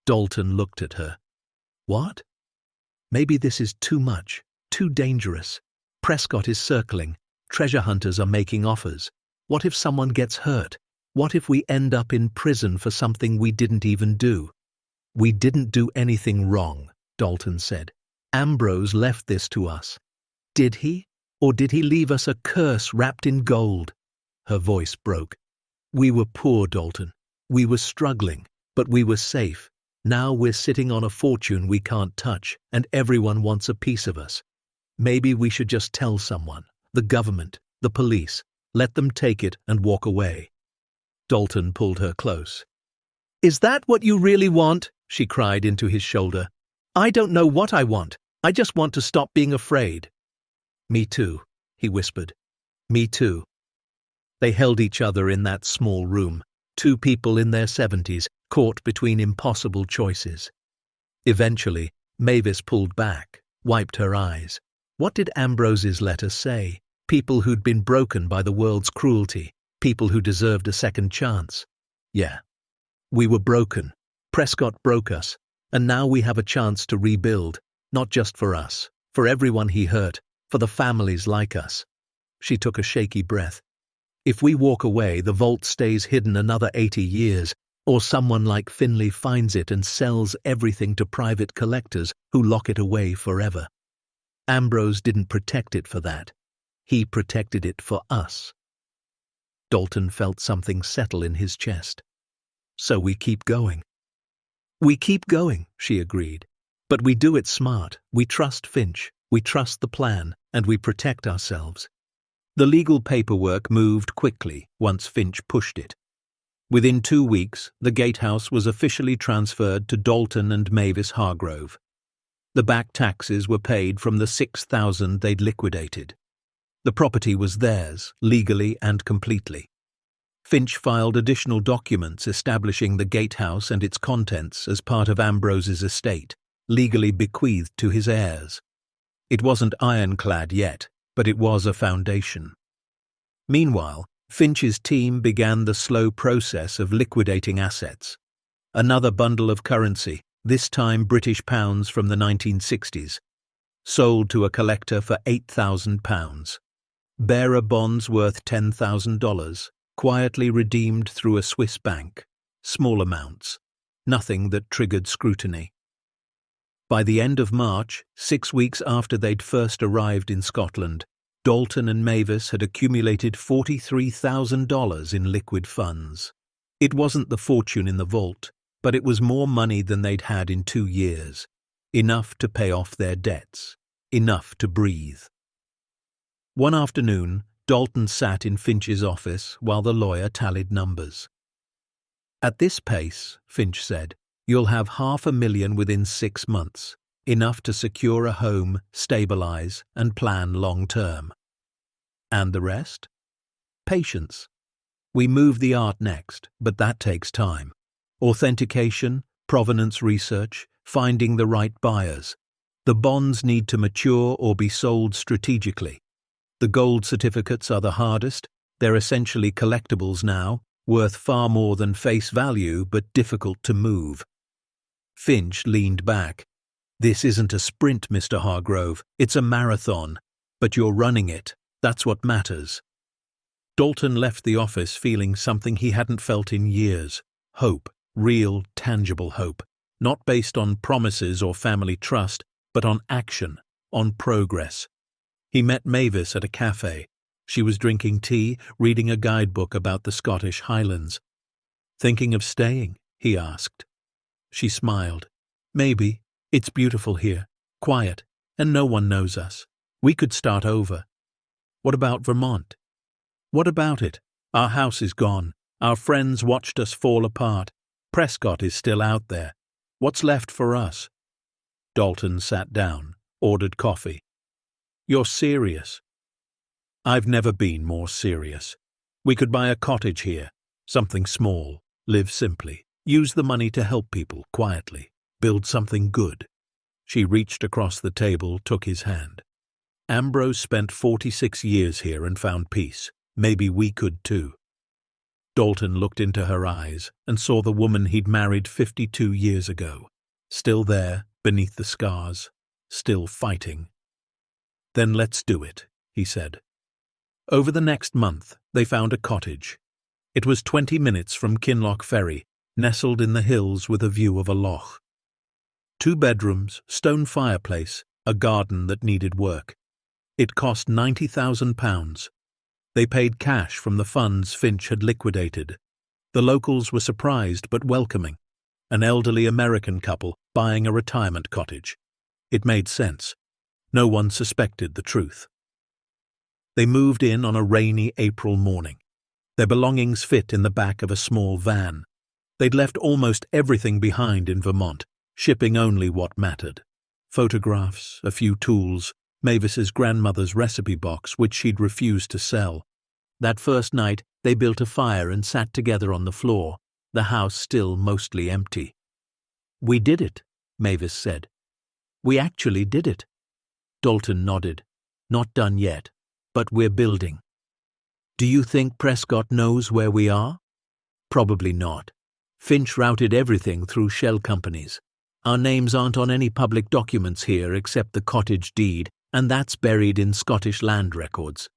Dalton looked at her. "What?" "Maybe this is too much, too dangerous. Prescott is circling. Treasure hunters are making offers. What if someone gets hurt? What if we end up in prison for something we didn't even do?" "We didn't do anything wrong," Dalton said. "Ambrose left this to us." "Did he? Or did he leave us a curse wrapped in gold?" Her voice broke. "We were poor, Dalton. We were struggling, but we were safe. Now we're sitting on a fortune we can't touch, and everyone wants a piece of us. Maybe we should just tell someone, the government, the police, let them take it and walk away." Dalton pulled her close. "Is that what you really want?" she cried into his shoulder. "I don't know what I want. I just want to stop being afraid." "Me too," he whispered. "Me too." They held each other in that small room, two people in their 70s, caught between impossible choices. Eventually, Mavis pulled back, wiped her eyes. What did Ambrose's letter say? People who'd been broken by the world's cruelty, people who deserved a second chance. Yeah. We were broken. Prescott broke us, and now we have a chance to rebuild, not just for us, for everyone he hurt, for the families like us. She took a shaky breath. If we walk away, the vault stays hidden another 80 years, or someone like Finlay finds it and sells everything to private collectors who lock it away forever. Ambrose didn't protect it for that. He protected it for us. Dalton felt something settle in his chest. "So we keep going." "We keep going," she agreed. "But we do it smart. We trust Finch, we trust the plan, and we protect ourselves." The legal paperwork moved quickly once Finch pushed it. Within 2 weeks, the Gatehouse was officially transferred to Dalton and Mavis Hargrove. The back taxes were paid from the $6,000 they'd liquidated. The property was theirs, legally and completely. Finch filed additional documents establishing the Gatehouse and its contents as part of Ambrose's estate, legally bequeathed to his heirs. It wasn't ironclad yet, but it was a foundation. Meanwhile, Finch's team began the slow process of liquidating assets. Another bundle of currency, this time British pounds from the 1960s, sold to a collector for £8,000. Bearer bonds worth $10,000, quietly redeemed through a Swiss bank. Small amounts, nothing that triggered scrutiny. By the end of March, 6 weeks after they'd first arrived in Scotland, Dalton and Mavis had accumulated $43,000 in liquid funds. It wasn't the fortune in the vault, but it was more money than they'd had in 2 years. Enough to pay off their debts. Enough to breathe. One afternoon, Dalton sat in Finch's office while the lawyer tallied numbers. "At this pace," Finch said, "you'll have $500,000 within 6 months, enough to secure a home, stabilize, and plan long-term. And the rest? Patience. We move the art next, but that takes time. Authentication, provenance research, finding the right buyers. The bonds need to mature or be sold strategically. The gold certificates are the hardest. They're essentially collectibles now, worth far more than face value but difficult to move." Finch leaned back. "This isn't a sprint, Mr. Hargrove. It's a marathon. But you're running it. That's what matters." Dalton left the office feeling something he hadn't felt in years. Hope. Real, tangible hope. Not based on promises or family trust, but on action, on progress. He met Mavis at a cafe. She was drinking tea, reading a guidebook about the Scottish Highlands. "Thinking of staying?" he asked. She smiled. "Maybe. It's beautiful here, quiet, and no one knows us. We could start over." "What about Vermont?" "What about it? Our house is gone. Our friends watched us fall apart. Prescott is still out there. What's left for us?" Dalton sat down, ordered coffee. "You're serious?" I've never been more serious. We could buy a cottage here, something small, live simply, use the money to help people quietly, build something good. She reached across the table, took his hand. Ambrose spent 46 years here and found peace. Maybe we could too. Dalton looked into her eyes and saw the woman he'd married 52 years ago, still there, beneath the scars, still fighting. Then let's do it, he said. Over the next month, they found a cottage. It was 20 minutes from Kinloch Ferry, nestled in the hills with a view of a loch. 2 bedrooms, stone fireplace, a garden that needed work. It cost £90,000. They paid cash from the funds Finch had liquidated. The locals were surprised but welcoming. An elderly American couple buying a retirement cottage. It made sense. No one suspected the truth. They moved in on a rainy April morning. Their belongings fit in the back of a small van. They'd left almost everything behind in Vermont, shipping only what mattered. Photographs, a few tools, Mavis's grandmother's recipe box, which she'd refused to sell. That first night, they built a fire and sat together on the floor, the house still mostly empty. "We did it," Mavis said. "We actually did it." Dalton nodded. "Not done yet, but we're building." "Do you think Prescott knows where we are?" "Probably not. Finch routed everything through shell companies. Our names aren't on any public documents here except the cottage deed, and that's buried in Scottish land records.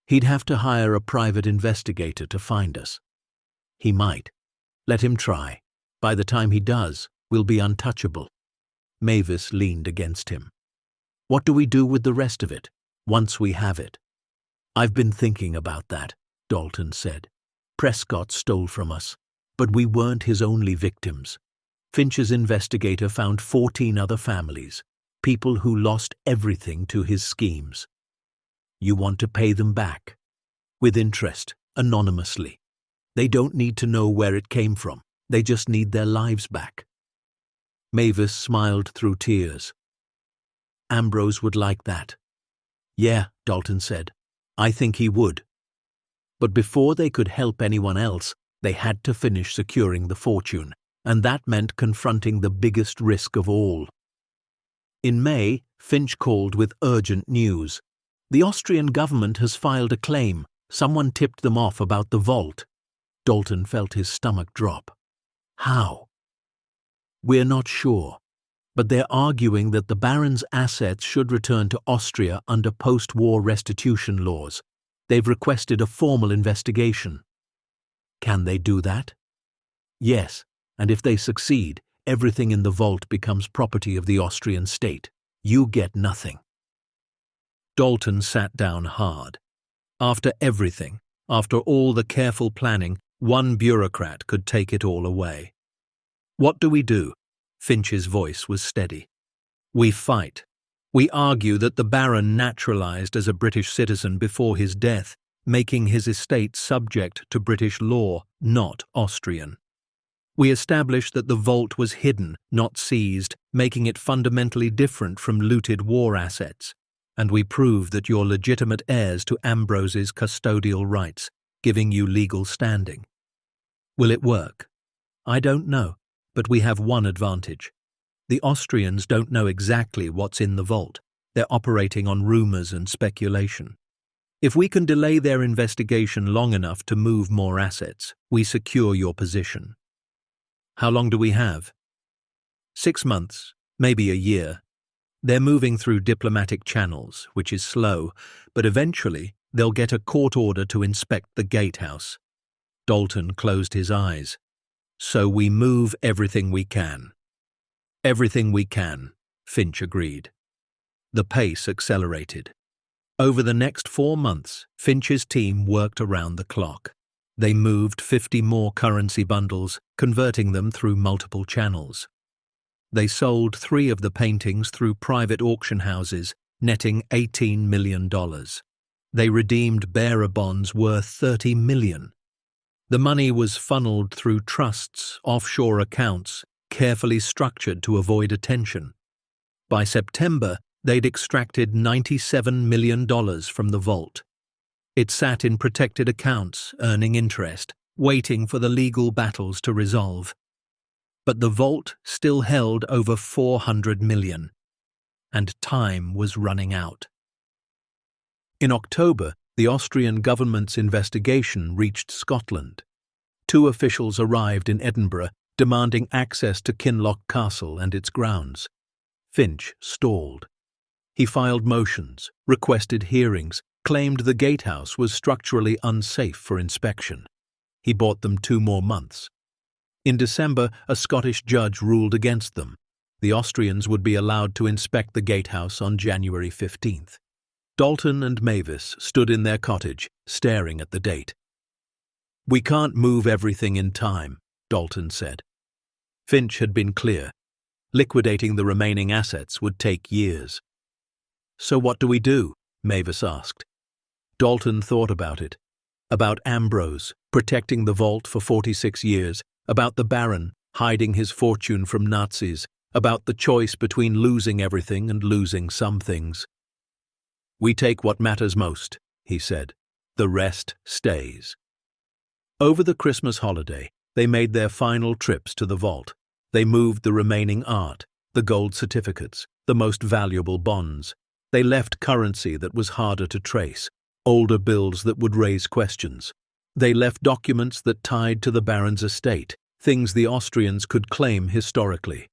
He'd have to hire a private investigator to find us." "He might. Let him try. By the time he does, we'll be untouchable." Mavis leaned against him. "What do we do with the rest of it, once we have it?" "I've been thinking about that," Dalton said. "Prescott stole from us, but we weren't his only victims. Finch's investigator found 14 other families, people who lost everything to his schemes. You want to pay them back. With interest, anonymously. They don't need to know where it came from. They just need their lives back." Mavis smiled through tears. "Ambrose would like that." "Yeah," Dalton said. "I think he would." But before they could help anyone else, they had to finish securing the fortune, and that meant confronting the biggest risk of all. In May, Finch called with urgent news. "The Austrian government has filed a claim. Someone tipped them off about the vault." Dalton felt his stomach drop. "How?" "We're not sure, but they're arguing that the Baron's assets should return to Austria under post-war restitution laws. They've requested a formal investigation." "Can they do that?" "Yes, and if they succeed, everything in the vault becomes property of the Austrian state. You get nothing." Dalton sat down hard. After everything, after all the careful planning, one bureaucrat could take it all away. "What do we do?" Finch's voice was steady. "We fight. We argue that the Baron naturalized as a British citizen before his death, making his estate subject to British law, not Austrian. We establish that the vault was hidden, not seized, making it fundamentally different from looted war assets. And we prove that you're legitimate heirs to Ambrose's custodial rights, giving you legal standing. Will it work? I don't know, but we have one advantage. The Austrians don't know exactly what's in the vault. They're operating on rumors and speculation. If we can delay their investigation long enough to move more assets, we secure your position." "How long do we have?" 6 months, maybe a year. They're moving through diplomatic channels, which is slow, but eventually they'll get a court order to inspect the Gatehouse. Dalton closed his eyes. "So we move everything we can." "Everything we can," Finch agreed. The pace accelerated. Over the next 4 months, Finch's team worked around the clock. They moved 50 more currency bundles, converting them through multiple channels. They sold 3 of the paintings through private auction houses, netting $18 million. They redeemed bearer bonds worth $30 million. The money was funneled through trusts, offshore accounts, carefully structured to avoid attention. By September, they'd extracted $97 million from the vault. It sat in protected accounts, earning interest, waiting for the legal battles to resolve. But the vault still held over 400 million, and time was running out. In October, the Austrian government's investigation reached Scotland. 2 officials arrived in Edinburgh, demanding access to Kinloch Castle and its grounds. Finch stalled. He filed motions, requested hearings, claimed the Gatehouse was structurally unsafe for inspection. He bought them 2 more months. In December, a Scottish judge ruled against them. The Austrians would be allowed to inspect the Gatehouse on January 15th. Dalton and Mavis stood in their cottage, staring at the date. "We can't move everything in time," Dalton said. Finch had been clear. Liquidating the remaining assets would take years. "So what do we do?" Mavis asked. Dalton thought about it. About Ambrose, protecting the vault for 46 years, about the Baron, hiding his fortune from Nazis, about the choice between losing everything and losing some things. "We take what matters most," he said. "The rest stays." Over the Christmas holiday, they made their final trips to the vault. They moved the remaining art, the gold certificates, the most valuable bonds. They left currency that was harder to trace, older bills that would raise questions. They left documents that tied to the Baron's estate, things the Austrians could claim historically.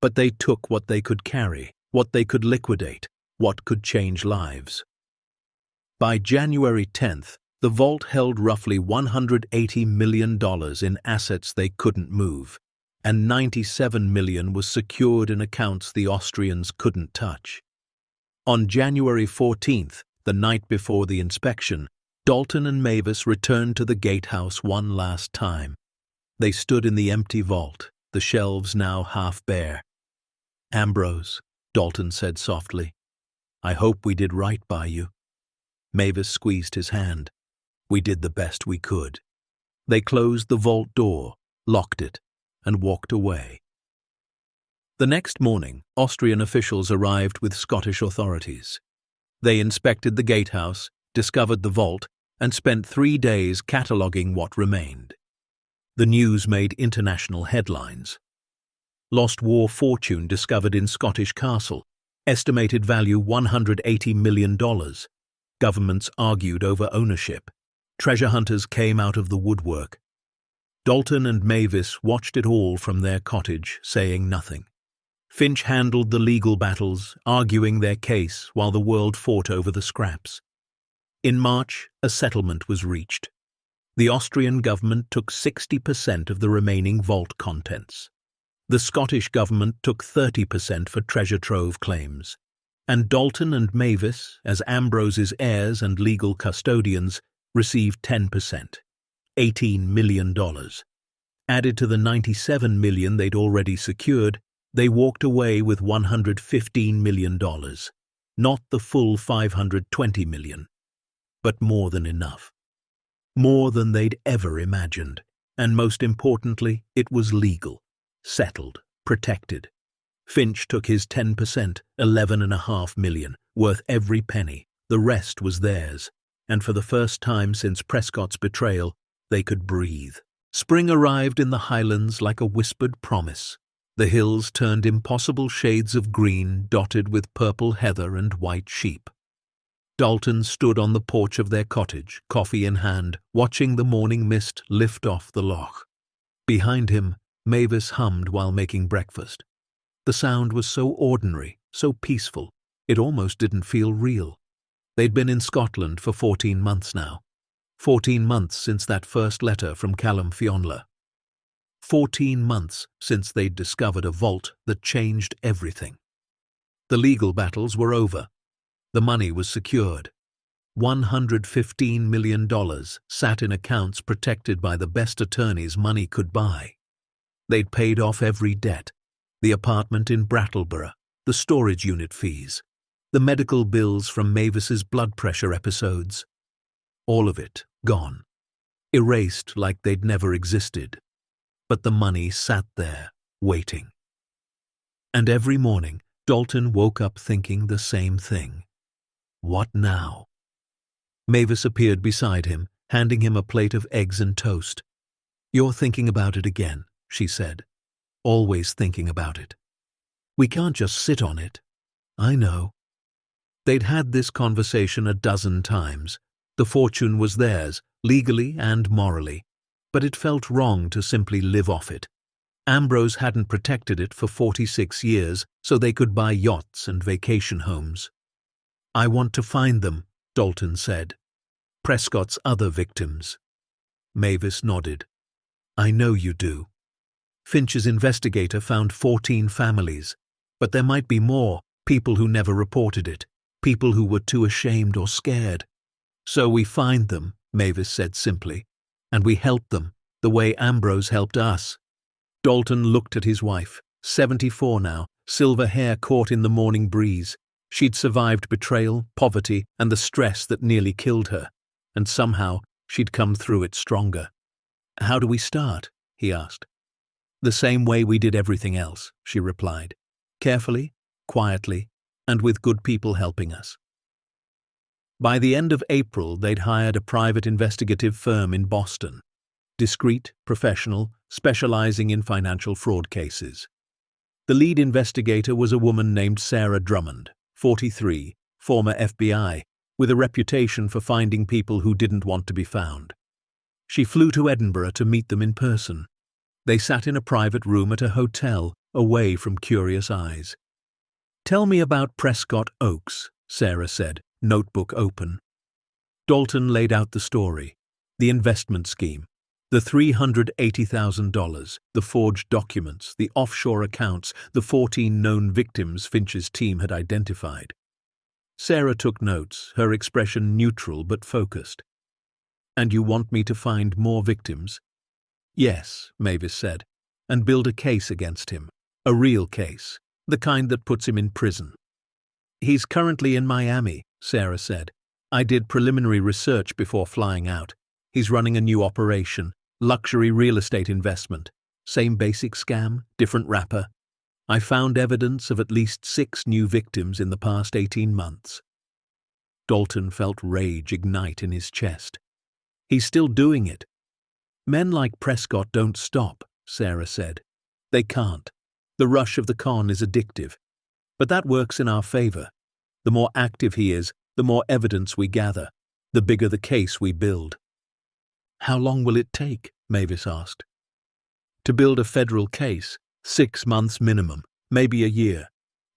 But they took what they could carry, what they could liquidate, what could change lives. By January 10th, the vault held roughly $180 million in assets they couldn't move, and $97 million was secured in accounts the Austrians couldn't touch. On January 14th, the night before the inspection, Dalton and Mavis returned to the Gatehouse one last time. They stood in the empty vault, the shelves now half bare. "Ambrose," Dalton said softly, "I hope we did right by you." Mavis squeezed his hand. "We did the best we could." They closed the vault door, locked it, and walked away. The next morning, Austrian officials arrived with Scottish authorities. They inspected the Gatehouse, discovered the vault, and spent 3 days cataloguing what remained. The news made international headlines. Lost war fortune discovered in Scottish castle, estimated value $180 million. Governments argued over ownership. Treasure hunters came out of the woodwork. Dalton and Mavis watched it all from their cottage, saying nothing. Finch handled the legal battles, arguing their case while the world fought over the scraps. In March, a settlement was reached. The Austrian government took 60% of the remaining vault contents. The Scottish government took 30% for treasure trove claims, and Dalton and Mavis, as Ambrose's heirs and legal custodians, received 10%, $18 million. Added to the $97 million they'd already secured, they walked away with $115 million, not the full $520 million, but more than enough. More than they'd ever imagined, and most importantly, it was legal, settled, protected. Finch took his 10%, $11.5 million, worth every penny. The rest was theirs, and for the first time since Prescott's betrayal, they could breathe. Spring arrived in the Highlands like a whispered promise. The hills turned impossible shades of green dotted with purple heather and white sheep. Dalton stood on the porch of their cottage, coffee in hand, watching the morning mist lift off the loch. Behind him, Mavis hummed while making breakfast. The sound was so ordinary, so peaceful, it almost didn't feel real. They'd been in Scotland for 14 months now. 14 months since that first letter from Callum Fionla. 14 months since they'd discovered a vault that changed everything. The legal battles were over. The money was secured. $115 million sat in accounts protected by the best attorneys money could buy. They'd paid off every debt, the apartment in Brattleborough, the storage unit fees, the medical bills from Mavis's blood pressure episodes. All of it gone, erased like they'd never existed. But the money sat there, waiting. And every morning, Dalton woke up thinking the same thing. What now? Mavis appeared beside him, handing him a plate of eggs and toast. "You're thinking about it again," she said. "Always thinking about it. We can't just sit on it." "I know." They'd had this conversation a dozen times. The fortune was theirs, legally and morally, but it felt wrong to simply live off it. Ambrose hadn't protected it for 46 years, so they could buy yachts and vacation homes. "I want to find them," Dalton said. "Prescott's other victims." Mavis nodded. "I know you do." Finch's investigator found 14 families, but there might be more, people who never reported it, people who were too ashamed or scared. "So we find them," Mavis said simply, "and we help them, the way Ambrose helped us." Dalton looked at his wife, 74 now, silver hair caught in the morning breeze. She'd survived betrayal, poverty, and the stress that nearly killed her, and somehow she'd come through it stronger. "How do we start?" he asked. "The same way we did everything else," she replied. "Carefully, quietly, and with good people helping us." By the end of April, they'd hired a private investigative firm in Boston. Discreet, professional, specializing in financial fraud cases. The lead investigator was a woman named Sarah Drummond, 43, former FBI, with a reputation for finding people who didn't want to be found. She flew to Edinburgh to meet them in person. They sat in a private room at a hotel, away from curious eyes. "Tell me about Prescott Oaks," Sarah said, notebook open. Dalton laid out the story, the investment scheme, the $380,000, the forged documents, the offshore accounts, the 14 known victims Finch's team had identified. Sarah took notes, her expression neutral but focused. "And you want me to find more victims?" "Yes," Mavis said, "and build a case against him. A real case, the kind that puts him in prison." "He's currently in Miami," Sarah said. "I did preliminary research before flying out. He's running a new operation, luxury real estate investment. Same basic scam, different wrapper. I found evidence of at least 6 new victims in the past 18 months. Dalton felt rage ignite in his chest. "He's still doing it." "Men like Prescott don't stop," Sarah said. "They can't. The rush of the con is addictive. But that works in our favor. The more active he is, the more evidence we gather, the bigger the case we build." "How long will it take?" Mavis asked. "To build a federal case, 6 months minimum, maybe a year.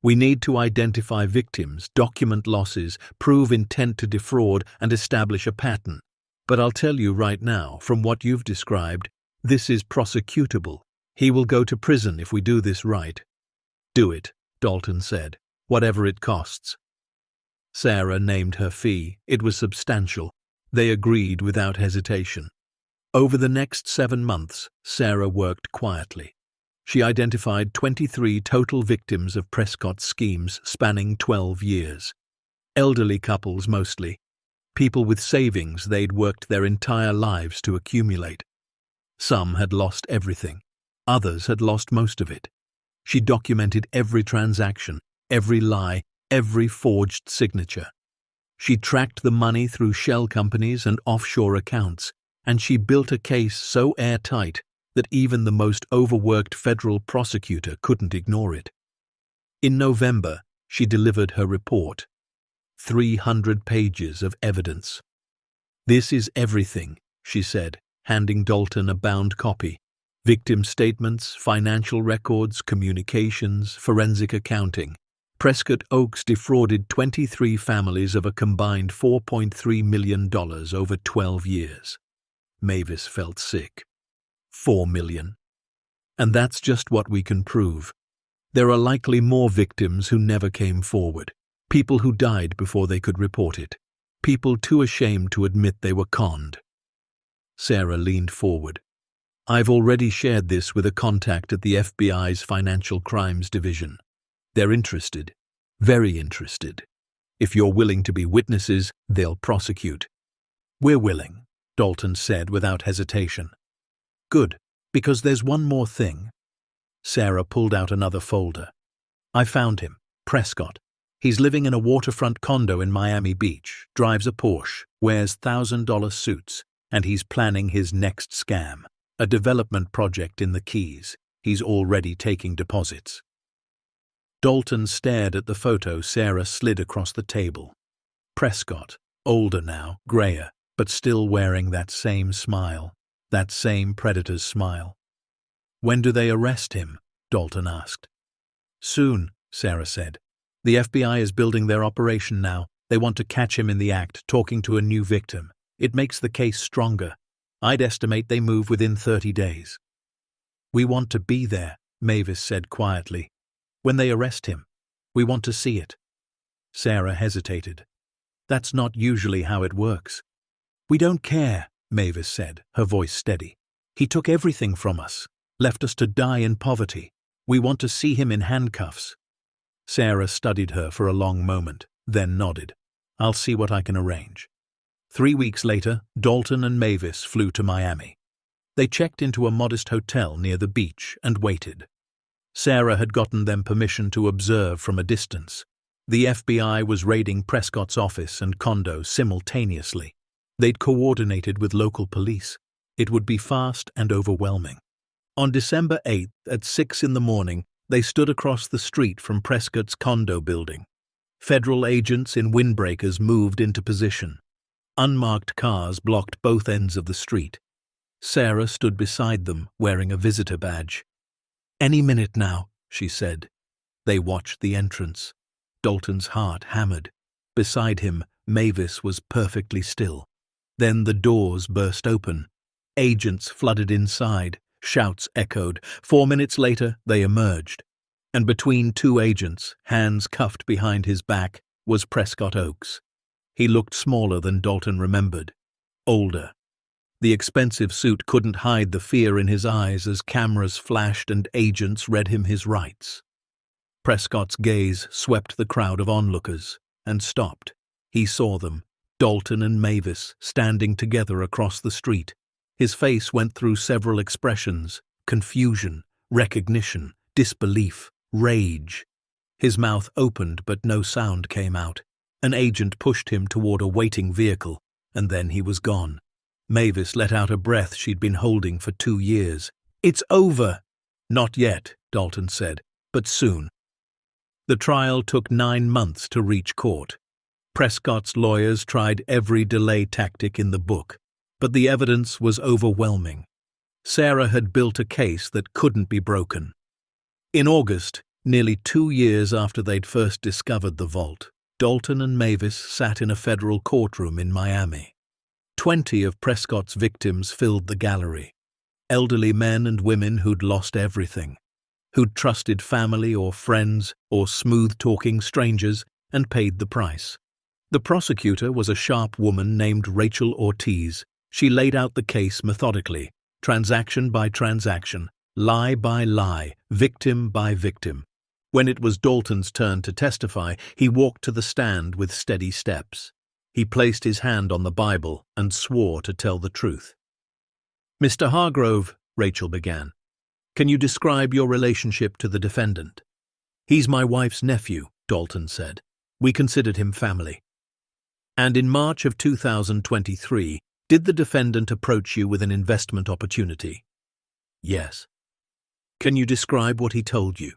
We need to identify victims, document losses, prove intent to defraud, and establish a pattern. But I'll tell you right now, from what you've described, this is prosecutable. He will go to prison if we do this right." "Do it," Dalton said, "whatever it costs." Sarah named her fee. It was substantial. They agreed without hesitation. Over the next 7 months, Sarah worked quietly. She identified 23 total victims of Prescott's schemes spanning 12 years. Elderly couples mostly. People with savings they'd worked their entire lives to accumulate. Some had lost everything. Others had lost most of it. She documented every transaction, every lie, every forged signature. She tracked the money through shell companies and offshore accounts, and she built a case so airtight that even the most overworked federal prosecutor couldn't ignore it. In November, she delivered her report. 300 pages of evidence. "This is everything," she said, handing Dalton a bound copy. "Victim statements, financial records, communications, forensic accounting. Prescott Oaks defrauded 23 families of a combined $4.3 million over 12 years. Mavis felt sick. 4 million. And that's just what we can prove. There are likely more victims who never came forward. People who died before they could report it. People too ashamed to admit they were conned." Sarah leaned forward. "I've already shared this with a contact at the FBI's Financial Crimes Division. They're interested. Very interested. If you're willing to be witnesses, they'll prosecute." "We're willing," Dalton said without hesitation. "Good, because there's one more thing." Sarah pulled out another folder. "I found him, Prescott. He's living in a waterfront condo in Miami Beach, drives a Porsche, wears $1,000 suits, and he's planning his next scam, a development project in the Keys. He's already taking deposits. Dalton stared at the photo Sarah slid across the table. Prescott, older now, grayer, but still wearing that same smile, that same predator's smile. "When do they arrest him?" Dalton asked. "Soon," Sarah said. "The FBI is building their operation now. They want to catch him in the act, talking to a new victim. It makes the case stronger. I'd estimate they move within 30 days. "We want to be there," Mavis said quietly. "When they arrest him, we want to see it." Sarah hesitated. "That's not usually how it works." "We don't care," Mavis said, her voice steady. "He took everything from us, left us to die in poverty. We want to see him in handcuffs." Sarah studied her for a long moment, then nodded. "I'll see what I can arrange." 3 weeks later, Dalton and Mavis flew to Miami. They checked into a modest hotel near the beach and waited. Sarah had gotten them permission to observe from a distance. The FBI was raiding Prescott's office and condo simultaneously. They'd coordinated with local police. It would be fast and overwhelming. On December 8th at 6 in the morning, they stood across the street from Prescott's condo building. Federal agents in windbreakers moved into position. Unmarked cars blocked both ends of the street. Sarah stood beside them, wearing a visitor badge. "Any minute now," she said. They watched the entrance. Dalton's heart hammered. Beside him, Mavis was perfectly still. Then the doors burst open. Agents flooded inside. Shouts echoed. 4 minutes later, they emerged. And between two agents, hands cuffed behind his back, was Prescott Oaks. He looked smaller than Dalton remembered. Older. The expensive suit couldn't hide the fear in his eyes as cameras flashed and agents read him his rights. Prescott's gaze swept the crowd of onlookers and stopped. He saw them, Dalton and Mavis, standing together across the street. His face went through several expressions: confusion, recognition, disbelief, rage. His mouth opened, but no sound came out. An agent pushed him toward a waiting vehicle, and then he was gone. Mavis let out a breath she'd been holding for 2 years. "It's over!" "Not yet," Dalton said, "but soon." The trial took 9 months to reach court. Prescott's lawyers tried every delay tactic in the book, but the evidence was overwhelming. Sarah had built a case that couldn't be broken. In August, nearly 2 years after they'd first discovered the vault, Dalton and Mavis sat in a federal courtroom in Miami. 20 of Prescott's victims filled the gallery. Elderly men and women who'd lost everything, who'd trusted family or friends or smooth-talking strangers and paid the price. The prosecutor was a sharp woman named Rachel Ortiz. She laid out the case methodically, transaction by transaction, lie by lie, victim by victim. When it was Dalton's turn to testify, he walked to the stand with steady steps. He placed his hand on the Bible and swore to tell the truth. "Mr. Hargrove," Rachel began, "can you describe your relationship to the defendant?" "He's my wife's nephew," Dalton said. "We considered him family." "And in March of 2023, did the defendant approach you with an investment opportunity?" "Yes." "Can you describe what he told you?"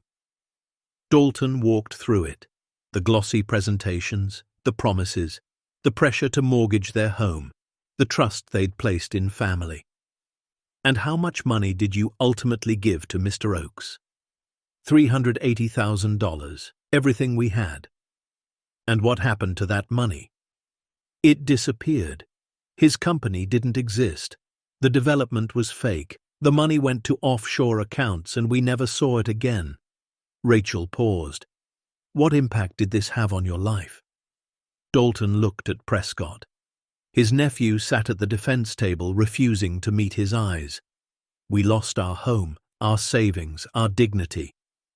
Dalton walked through it. The glossy presentations, the promises, the pressure to mortgage their home, the trust they'd placed in family. "And how much money did you ultimately give to Mr. Oaks?" $380,000, everything we had." "And what happened to that money?" "It disappeared. His company didn't exist. The development was fake. The money went to offshore accounts and we never saw it again." Rachel paused. "What impact did this have on your life?" Dalton looked at Prescott. His nephew sat at the defense table, refusing to meet his eyes. "We lost our home, our savings, our dignity.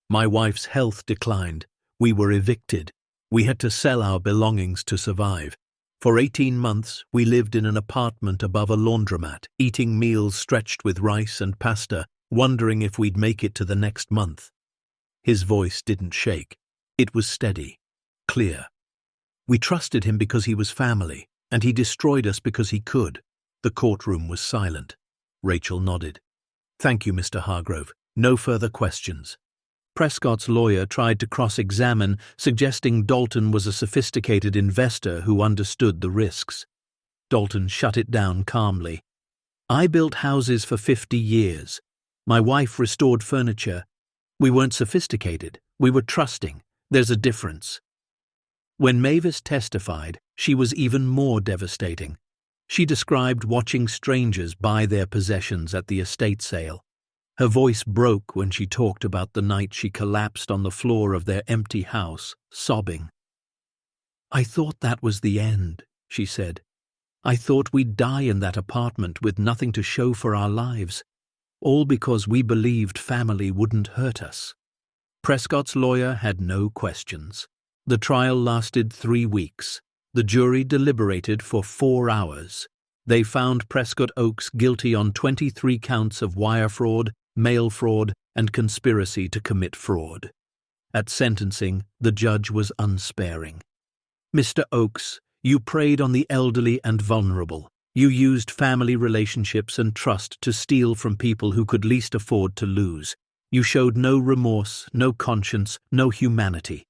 My wife's health declined. We were evicted. We had to sell our belongings to survive. For 18 months, we lived in an apartment above a laundromat, eating meals stretched with rice and pasta, wondering if we'd make it to the next month." His voice didn't shake. It was steady, clear. We trusted him because he was family, and he destroyed us because he could. The courtroom was silent. Rachel nodded. Thank you, Mr. Hargrove. No further questions. Prescott's lawyer tried to cross-examine, suggesting Dalton was a sophisticated investor who understood the risks. Dalton shut it down calmly. I built houses for 50 years. My wife restored furniture. We weren't sophisticated. We were trusting. There's a difference. When Mavis testified, she was even more devastating. She described watching strangers buy their possessions at the estate sale. Her voice broke when she talked about the night she collapsed on the floor of their empty house, sobbing. I thought that was the end, she said. I thought we'd die in that apartment with nothing to show for our lives, all because we believed family wouldn't hurt us. Prescott's lawyer had no questions. The trial lasted 3 weeks. The jury deliberated for 4 hours. They found Prescott Oaks guilty on 23 counts of wire fraud, mail fraud, and conspiracy to commit fraud. At sentencing, the judge was unsparing. Mr. Oaks, you preyed on the elderly and vulnerable. You used family relationships and trust to steal from people who could least afford to lose. You showed no remorse, no conscience, no humanity.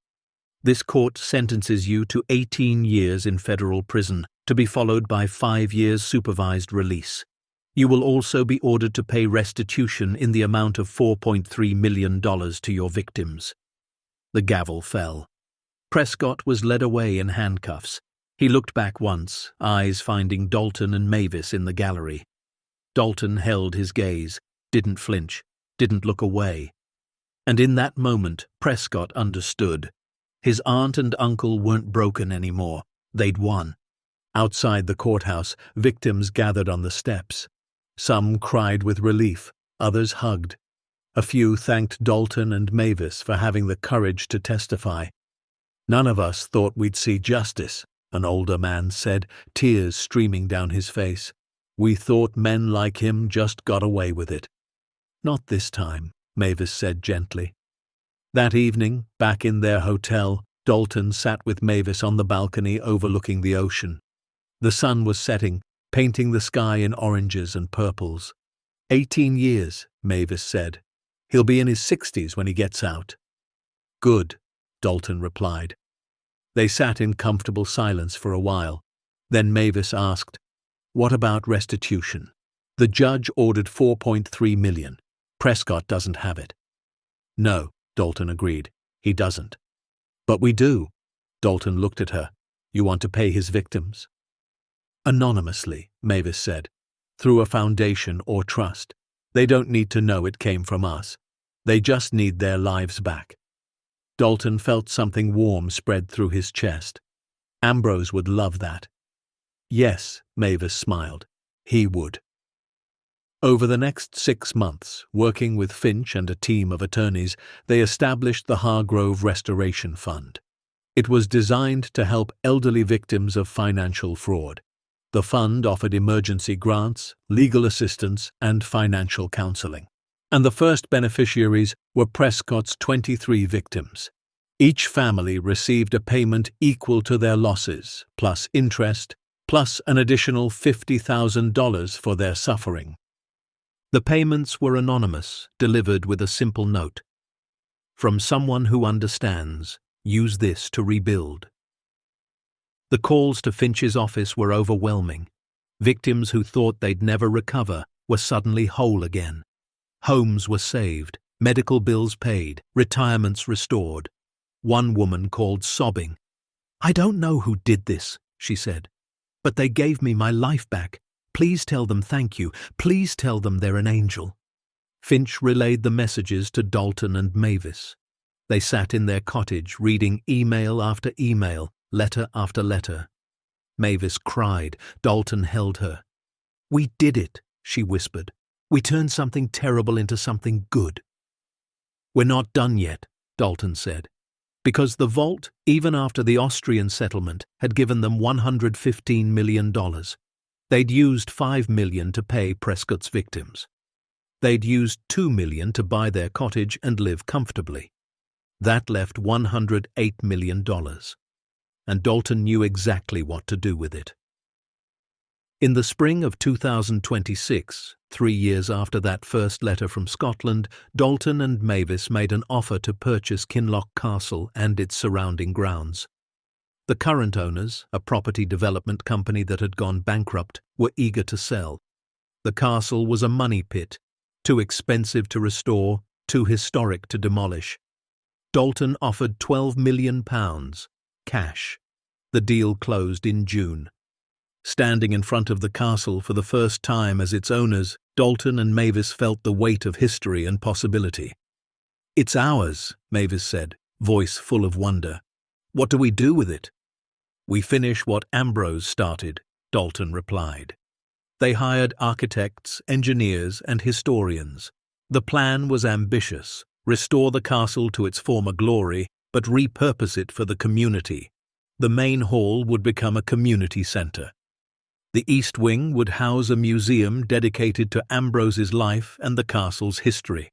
This court sentences you to 18 years in federal prison, to be followed by 5 years supervised release. You will also be ordered to pay restitution in the amount of $4.3 million to your victims. The gavel fell. Prescott was led away in handcuffs. He looked back once, eyes finding Dalton and Mavis in the gallery. Dalton held his gaze, didn't flinch, didn't look away. And in that moment, Prescott understood. His aunt and uncle weren't broken anymore. They'd won. Outside the courthouse, victims gathered on the steps. Some cried with relief, others hugged. A few thanked Dalton and Mavis for having the courage to testify. None of us thought we'd see justice, an older man said, tears streaming down his face. We thought men like him just got away with it. Not this time, Mavis said gently. That evening, back in their hotel, Dalton sat with Mavis on the balcony overlooking the ocean. The sun was setting, painting the sky in oranges and purples. 18 years, Mavis said. He'll be in his 60s when he gets out. Good, Dalton replied. They sat in comfortable silence for a while. Then Mavis asked, What about restitution? The judge ordered $4.3 million. Prescott doesn't have it. No, Dalton agreed. He doesn't. But we do. Dalton looked at her. You want to pay his victims? Anonymously, Mavis said. Through a foundation or trust. They don't need to know it came from us. They just need their lives back. Dalton felt something warm spread through his chest. Ambrose would love that. Yes, Mavis smiled. He would. Over the next 6 months, working with Finch and a team of attorneys, they established the Hargrove Restoration Fund. It was designed to help elderly victims of financial fraud. The fund offered emergency grants, legal assistance, and financial counseling. And the first beneficiaries were Prescott's 23 victims. Each family received a payment equal to their losses, plus interest, plus an additional $50,000 for their suffering. The payments were anonymous, delivered with a simple note. From someone who understands, use this to rebuild. The calls to Finch's office were overwhelming. Victims who thought they'd never recover were suddenly whole again. Homes were saved, medical bills paid, retirements restored. One woman called sobbing. I don't know who did this, she said, but they gave me my life back. Please tell them thank you. Please tell them they're an angel. Finch relayed the messages to Dalton and Mavis. They sat in their cottage reading email after email, letter after letter. Mavis cried. Dalton held her. We did it, she whispered. We turned something terrible into something good. We're not done yet, Dalton said, because the vault, even after the Austrian settlement, had given them $115 million. They'd used $5 million to pay Prescott's victims. They'd used $2 million to buy their cottage and live comfortably. That left $108 million. and Dalton knew exactly what to do with it. In the spring of 2026, 3 years after that first letter from Scotland, Dalton and Mavis made an offer to purchase Kinloch Castle and its surrounding grounds. The current owners, a property development company that had gone bankrupt, were eager to sell. The castle was a money pit, too expensive to restore, too historic to demolish. Dalton offered £12 million, cash. The deal closed in June. Standing in front of the castle for the first time as its owners, Dalton and Mavis felt the weight of history and possibility. "It's ours," Mavis said, voice full of wonder. "What do we do with it?" "We finish what Ambrose started," Dalton replied. They hired architects, engineers, and historians. The plan was ambitious: restore the castle to its former glory, but repurpose it for the community. The main hall would become a community centre. The East Wing would house a museum dedicated to Ambrose's life and the castle's history.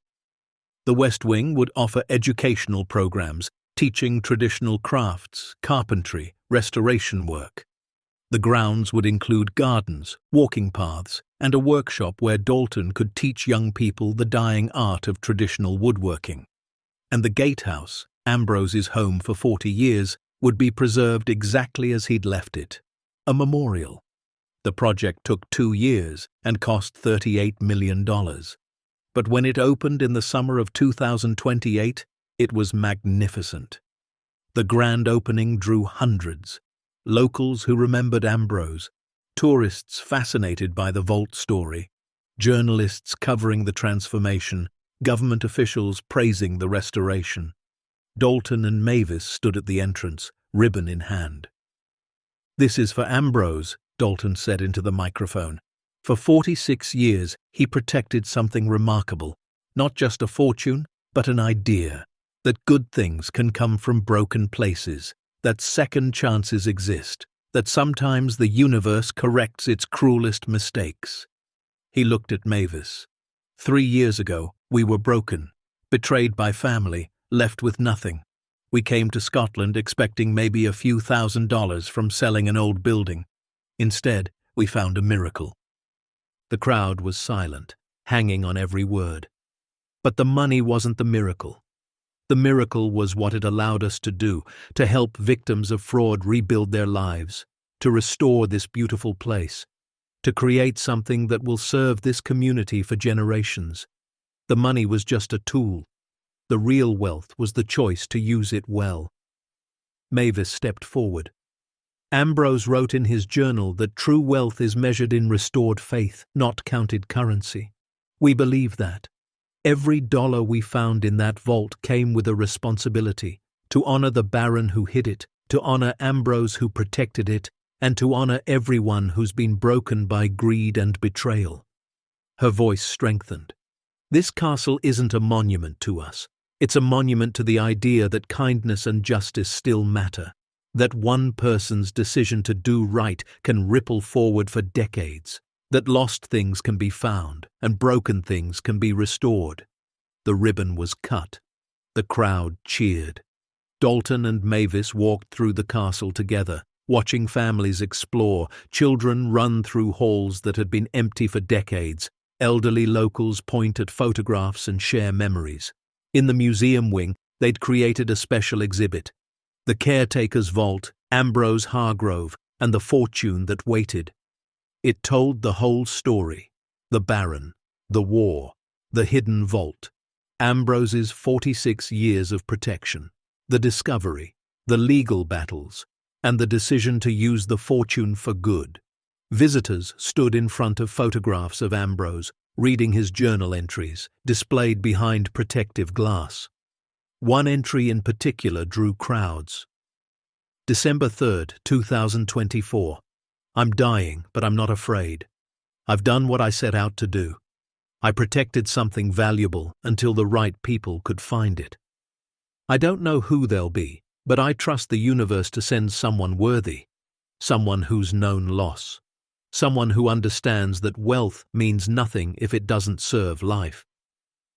The West Wing would offer educational programs, teaching traditional crafts, carpentry, restoration work. The grounds would include gardens, walking paths, and a workshop where Dalton could teach young people the dying art of traditional woodworking. And the Gatehouse, Ambrose's home for 40 years, would be preserved exactly as he'd left it, a memorial. The project took 2 years and cost $38 million. But when it opened in the summer of 2028, it was magnificent. The grand opening drew hundreds: locals who remembered Ambrose, tourists fascinated by the vault story, journalists covering the transformation, government officials praising the restoration. Dalton and Mavis stood at the entrance, ribbon in hand. "This is for Ambrose," Dalton said into the microphone. "For 46 years, he protected something remarkable, not just a fortune, but an idea, that good things can come from broken places, that second chances exist, that sometimes the universe corrects its cruelest mistakes." He looked at Mavis. 3 years ago, we were broken, betrayed by family, left with nothing. We came to Scotland expecting maybe a few $1,000s from selling an old building. Instead, we found a miracle." The crowd was silent, hanging on every word. But the money wasn't the miracle. The miracle was what it allowed us to do, to help victims of fraud rebuild their lives, to restore this beautiful place, to create something that will serve this community for generations. The money was just a tool. The real wealth was the choice to use it well. Mavis stepped forward. "Ambrose wrote in his journal that true wealth is measured in restored faith, not counted currency. We believe that. Every dollar we found in that vault came with a responsibility, to honor the Baron who hid it, to honor Ambrose who protected it, and to honor everyone who's been broken by greed and betrayal." Her voice strengthened. "This castle isn't a monument to us. It's a monument to the idea that kindness and justice still matter, that one person's decision to do right can ripple forward for decades, that lost things can be found and broken things can be restored." The ribbon was cut. The crowd cheered. Dalton and Mavis walked through the castle together, watching families explore, children run through halls that had been empty for decades, elderly locals point at photographs and share memories. In the museum wing, they'd created a special exhibit: the caretaker's vault, Ambrose Hargrove, and the fortune that waited. It told the whole story: the Baron, the war, the hidden vault, Ambrose's 46 years of protection, the discovery, the legal battles, and the decision to use the fortune for good. Visitors stood in front of photographs of Ambrose, reading his journal entries, displayed behind protective glass. One entry in particular drew crowds. December 3rd, 2024. "I'm dying, but I'm not afraid. I've done what I set out to do. I protected something valuable until the right people could find it. I don't know who they'll be, but I trust the universe to send someone worthy, someone who's known loss, someone who understands that wealth means nothing if it doesn't serve life.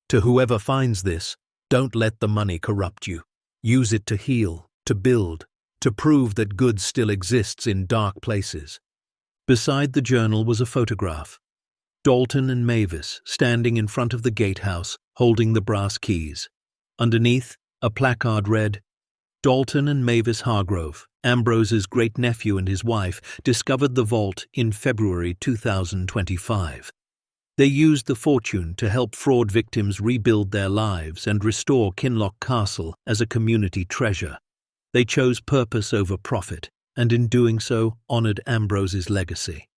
To whoever finds this, don't let the money corrupt you. Use it to heal, to build, to prove that good still exists in dark places. Beside the journal was a photograph. Dalton and Mavis standing in front of the gatehouse, holding the brass keys. Underneath, a placard read, Dalton and Mavis Hargrove, Ambrose's great-nephew and his wife, discovered the vault in February 2025. They used the fortune to help fraud victims rebuild their lives and restore Kinloch Castle as a community treasure. They chose purpose over profit, and in doing so honored Ambrose's legacy.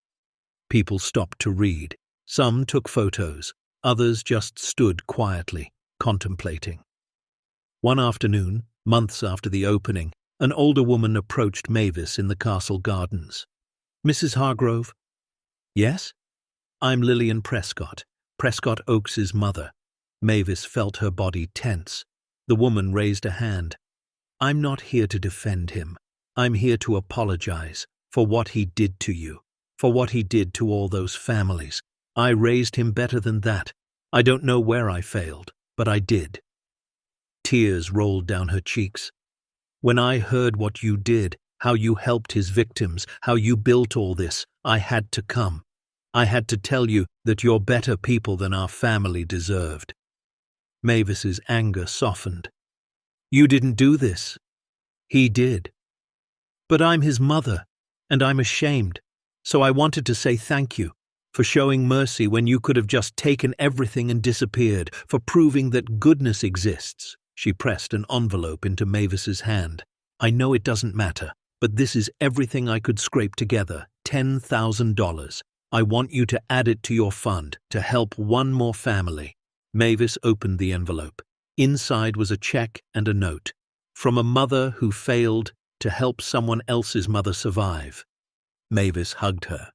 People stopped to read. Some took photos, others just stood quietly, contemplating. One afternoon, months after the opening, an older woman approached Mavis in the castle gardens. Mrs. Hargrove? Yes? I'm Lillian Prescott, Prescott Oakes's mother. Mavis felt her body tense. The woman raised a hand. I'm not here to defend him. I'm here to apologize for what he did to you, for what he did to all those families. I raised him better than that. I don't know where I failed, but I did. Tears rolled down her cheeks. When I heard what you did, how you helped his victims, how you built all this, I had to come. I had to tell you that you're better people than our family deserved. Mavis's anger softened. You didn't do this. He did. But I'm his mother, and I'm ashamed, so I wanted to say thank you for showing mercy when you could have just taken everything and disappeared, for proving that goodness exists. She pressed an envelope into Mavis's hand. I know it doesn't matter, but this is everything I could scrape together, $10,000. I want you to add it to your fund to help one more family. Mavis opened the envelope. Inside was a check and a note. From a mother who failed to help someone else's mother survive. Mavis hugged her.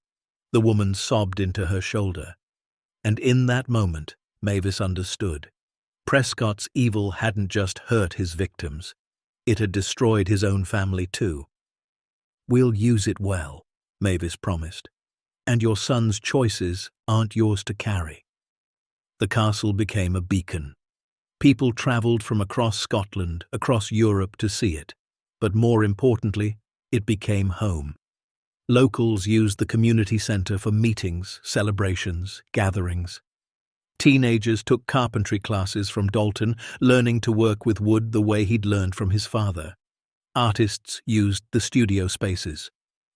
The woman sobbed into her shoulder. And in that moment, Mavis understood. Prescott's evil hadn't just hurt his victims. It had destroyed his own family too. We'll use it well, Mavis promised. And your son's choices aren't yours to carry. The castle became a beacon. People travelled from across Scotland, across Europe to see it. But more importantly, it became home. Locals used the community centre for meetings, celebrations, gatherings. Teenagers took carpentry classes from Dalton, learning to work with wood the way he'd learned from his father. Artists used the studio spaces.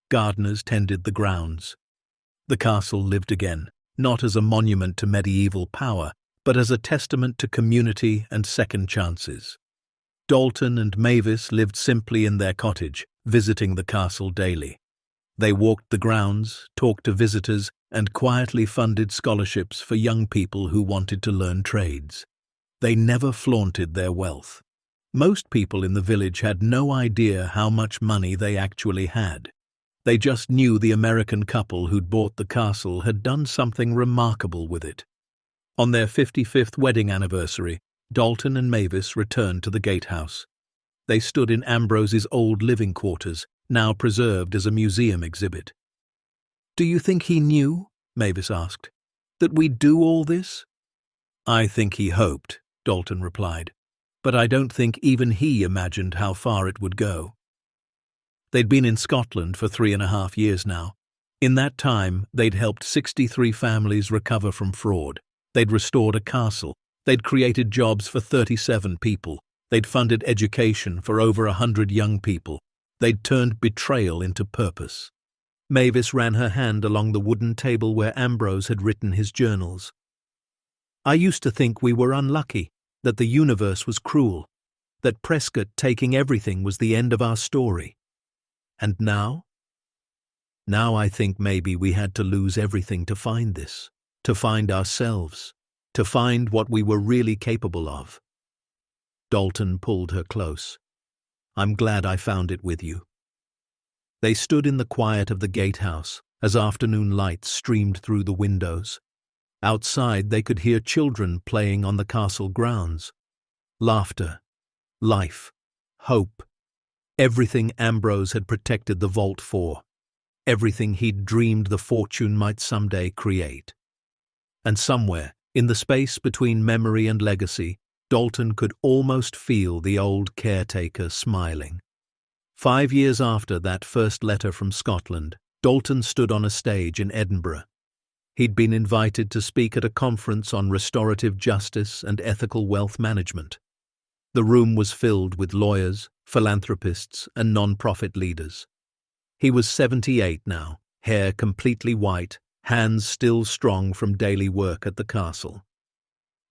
Gardeners tended the grounds. The castle lived again, not as a monument to medieval power, but as a testament to community and second chances. Dalton and Mavis lived simply in their cottage, visiting the castle daily. They walked the grounds, talked to visitors, and quietly funded scholarships for young people who wanted to learn trades. They never flaunted their wealth. Most people in the village had no idea how much money they actually had. They just knew the American couple who'd bought the castle had done something remarkable with it. On their 55th wedding anniversary, Dalton and Mavis returned to the Gatehouse. They stood in Ambrose's old living quarters, now preserved as a museum exhibit. Do you think he knew, Mavis asked, that we'd do all this? I think he hoped, Dalton replied, but I don't think even he imagined how far it would go. They'd been in Scotland for 3.5 years now. In that time, they'd helped 63 families recover from fraud. They'd restored a castle. They'd created jobs for 37 people. They'd funded education for over 100 young people. They'd turned betrayal into purpose. Mavis ran her hand along the wooden table where Ambrose had written his journals. I used to think we were unlucky, that the universe was cruel, that Prescott taking everything was the end of our story. And now? Now I think maybe we had to lose everything to find this, to find ourselves, to find what we were really capable of. Dalton pulled her close. I'm glad I found it with you. They stood in the quiet of the gatehouse as afternoon light streamed through the windows. Outside they could hear children playing on the castle grounds. Laughter, life, hope. Everything Ambrose had protected the vault for. Everything he'd dreamed the fortune might someday create. And somewhere, in the space between memory and legacy, Dalton could almost feel the old caretaker smiling. 5 years after that first letter from Scotland, Dalton stood on a stage in Edinburgh. He'd been invited to speak at a conference on restorative justice and ethical wealth management. The room was filled with lawyers, philanthropists, and non-profit leaders. He was 78 now, hair completely white, hands still strong from daily work at the castle.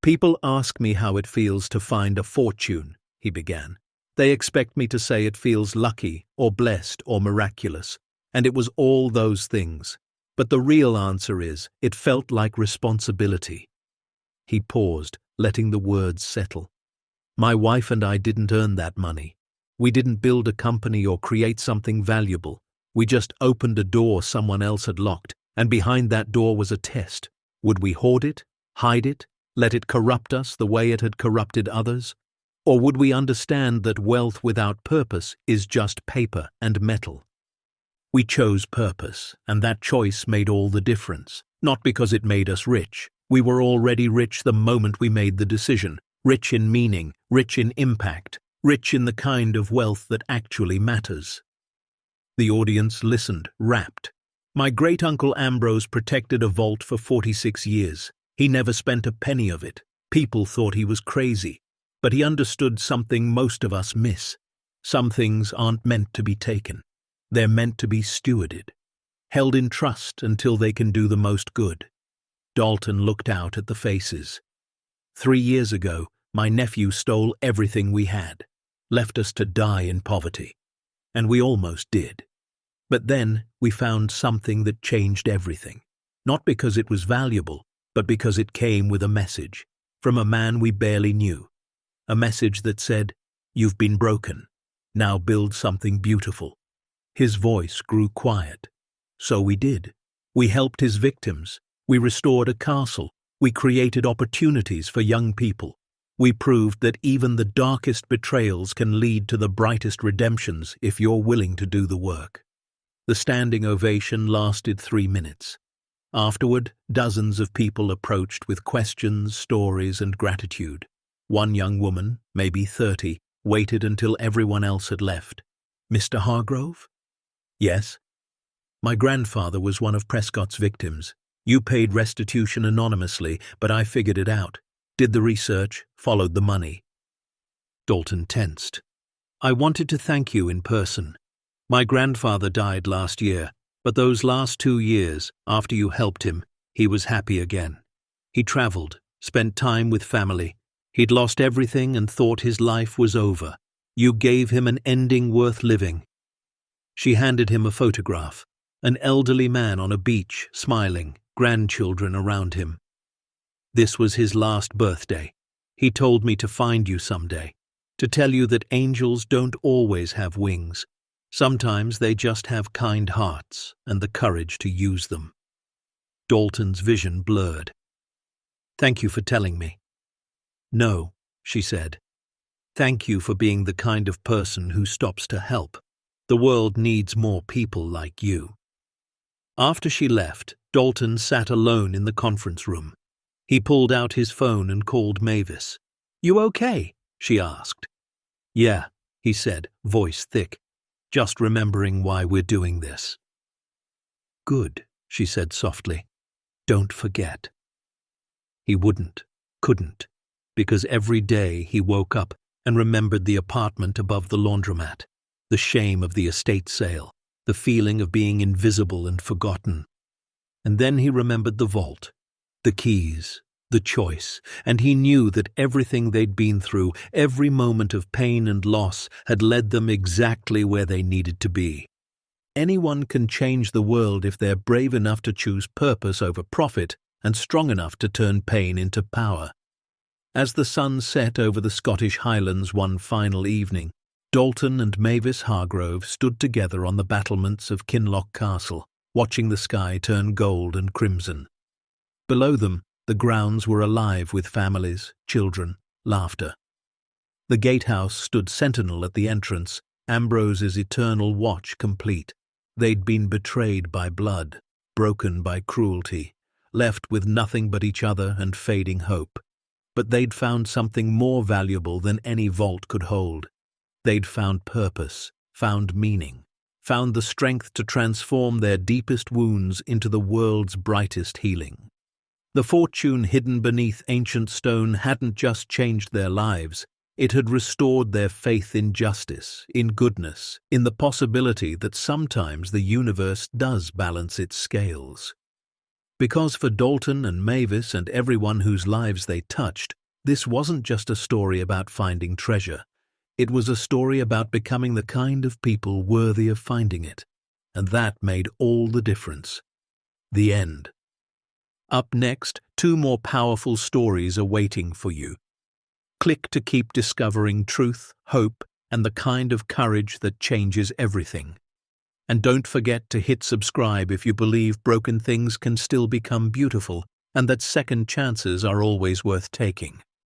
"People ask me how it feels to find a fortune," he began. "They expect me to say it feels lucky or blessed or miraculous, and it was all those things. But the real answer is, it felt like responsibility." He paused, letting the words settle. "My wife and I didn't earn that money. We didn't build a company or create something valuable. We just opened a door someone else had locked, and behind that door was a test. Would we hoard it, hide it, let it corrupt us the way it had corrupted others? Or would we understand that wealth without purpose is just paper and metal?" We chose purpose, and that choice made all the difference. Not because it made us rich. We were already rich the moment we made the decision. Rich in meaning, rich in impact, rich in the kind of wealth that actually matters. The audience listened, rapt. "My great-uncle Ambrose protected a vault for 46 years. He never spent a penny of it. People thought he was crazy. But he understood something most of us miss. Some things aren't meant to be taken. They're meant to be stewarded, held in trust until they can do the most good." Dalton looked out at the faces. 3 years ago, my nephew stole everything we had, left us to die in poverty. And we almost did. But then we found something that changed everything. Not because it was valuable, but because it came with a message, from a man we barely knew. A message that said, "You've been broken. Now build something beautiful." His voice grew quiet. So we did. We helped his victims. We restored a castle. We created opportunities for young people. We proved that even the darkest betrayals can lead to the brightest redemptions if you're willing to do the work. The standing ovation lasted 3 minutes. Afterward, dozens of people approached with questions, stories, and gratitude. One young woman, maybe 30, waited until everyone else had left. "Mr. Hargrove?" "Yes." "My grandfather was one of Prescott's victims. You paid restitution anonymously, but I figured it out. Did the research, followed the money." Dalton tensed. "I wanted to thank you in person. My grandfather died last year, but those last 2 years, after you helped him, he was happy again. He traveled, spent time with family. He'd lost everything and thought his life was over. You gave him an ending worth living." She handed him a photograph, an elderly man on a beach, smiling, grandchildren around him. "This was his last birthday. He told me to find you someday, to tell you that angels don't always have wings. Sometimes they just have kind hearts and the courage to use them." Dalton's vision blurred. "Thank you for telling me." "No," she said. "Thank you for being the kind of person who stops to help. The world needs more people like you." After she left, Dalton sat alone in the conference room. He pulled out his phone and called Mavis. "You okay?" she asked. "Yeah," he said, voice thick. "Just remembering why we're doing this." "Good," she said softly. "Don't forget." He wouldn't, couldn't, because every day he woke up and remembered the apartment above the laundromat, the shame of the estate sale, the feeling of being invisible and forgotten. And then he remembered the vault, the keys, the choice, and he knew that everything they'd been through, every moment of pain and loss, had led them exactly where they needed to be. Anyone can change the world if they're brave enough to choose purpose over profit and strong enough to turn pain into power. As the sun set over the Scottish Highlands one final evening, Dalton and Mavis Hargrove stood together on the battlements of Kinloch Castle, watching the sky turn gold and crimson. Below them, the grounds were alive with families, children, laughter. The Gatehouse stood sentinel at the entrance, Ambrose's eternal watch complete. They'd been betrayed by blood, broken by cruelty, left with nothing but each other and fading hope. But they'd found something more valuable than any vault could hold. They'd found purpose, found meaning, found the strength to transform their deepest wounds into the world's brightest healing. The fortune hidden beneath ancient stone hadn't just changed their lives, it had restored their faith in justice, in goodness, in the possibility that sometimes the universe does balance its scales. Because for Dalton and Mavis and everyone whose lives they touched, this wasn't just a story about finding treasure. It was a story about becoming the kind of people worthy of finding it. And that made all the difference. The end. Up next, 2 more powerful stories are waiting for you. Click to keep discovering truth, hope, and the kind of courage that changes everything. And don't forget to hit subscribe if you believe broken things can still become beautiful and that second chances are always worth taking.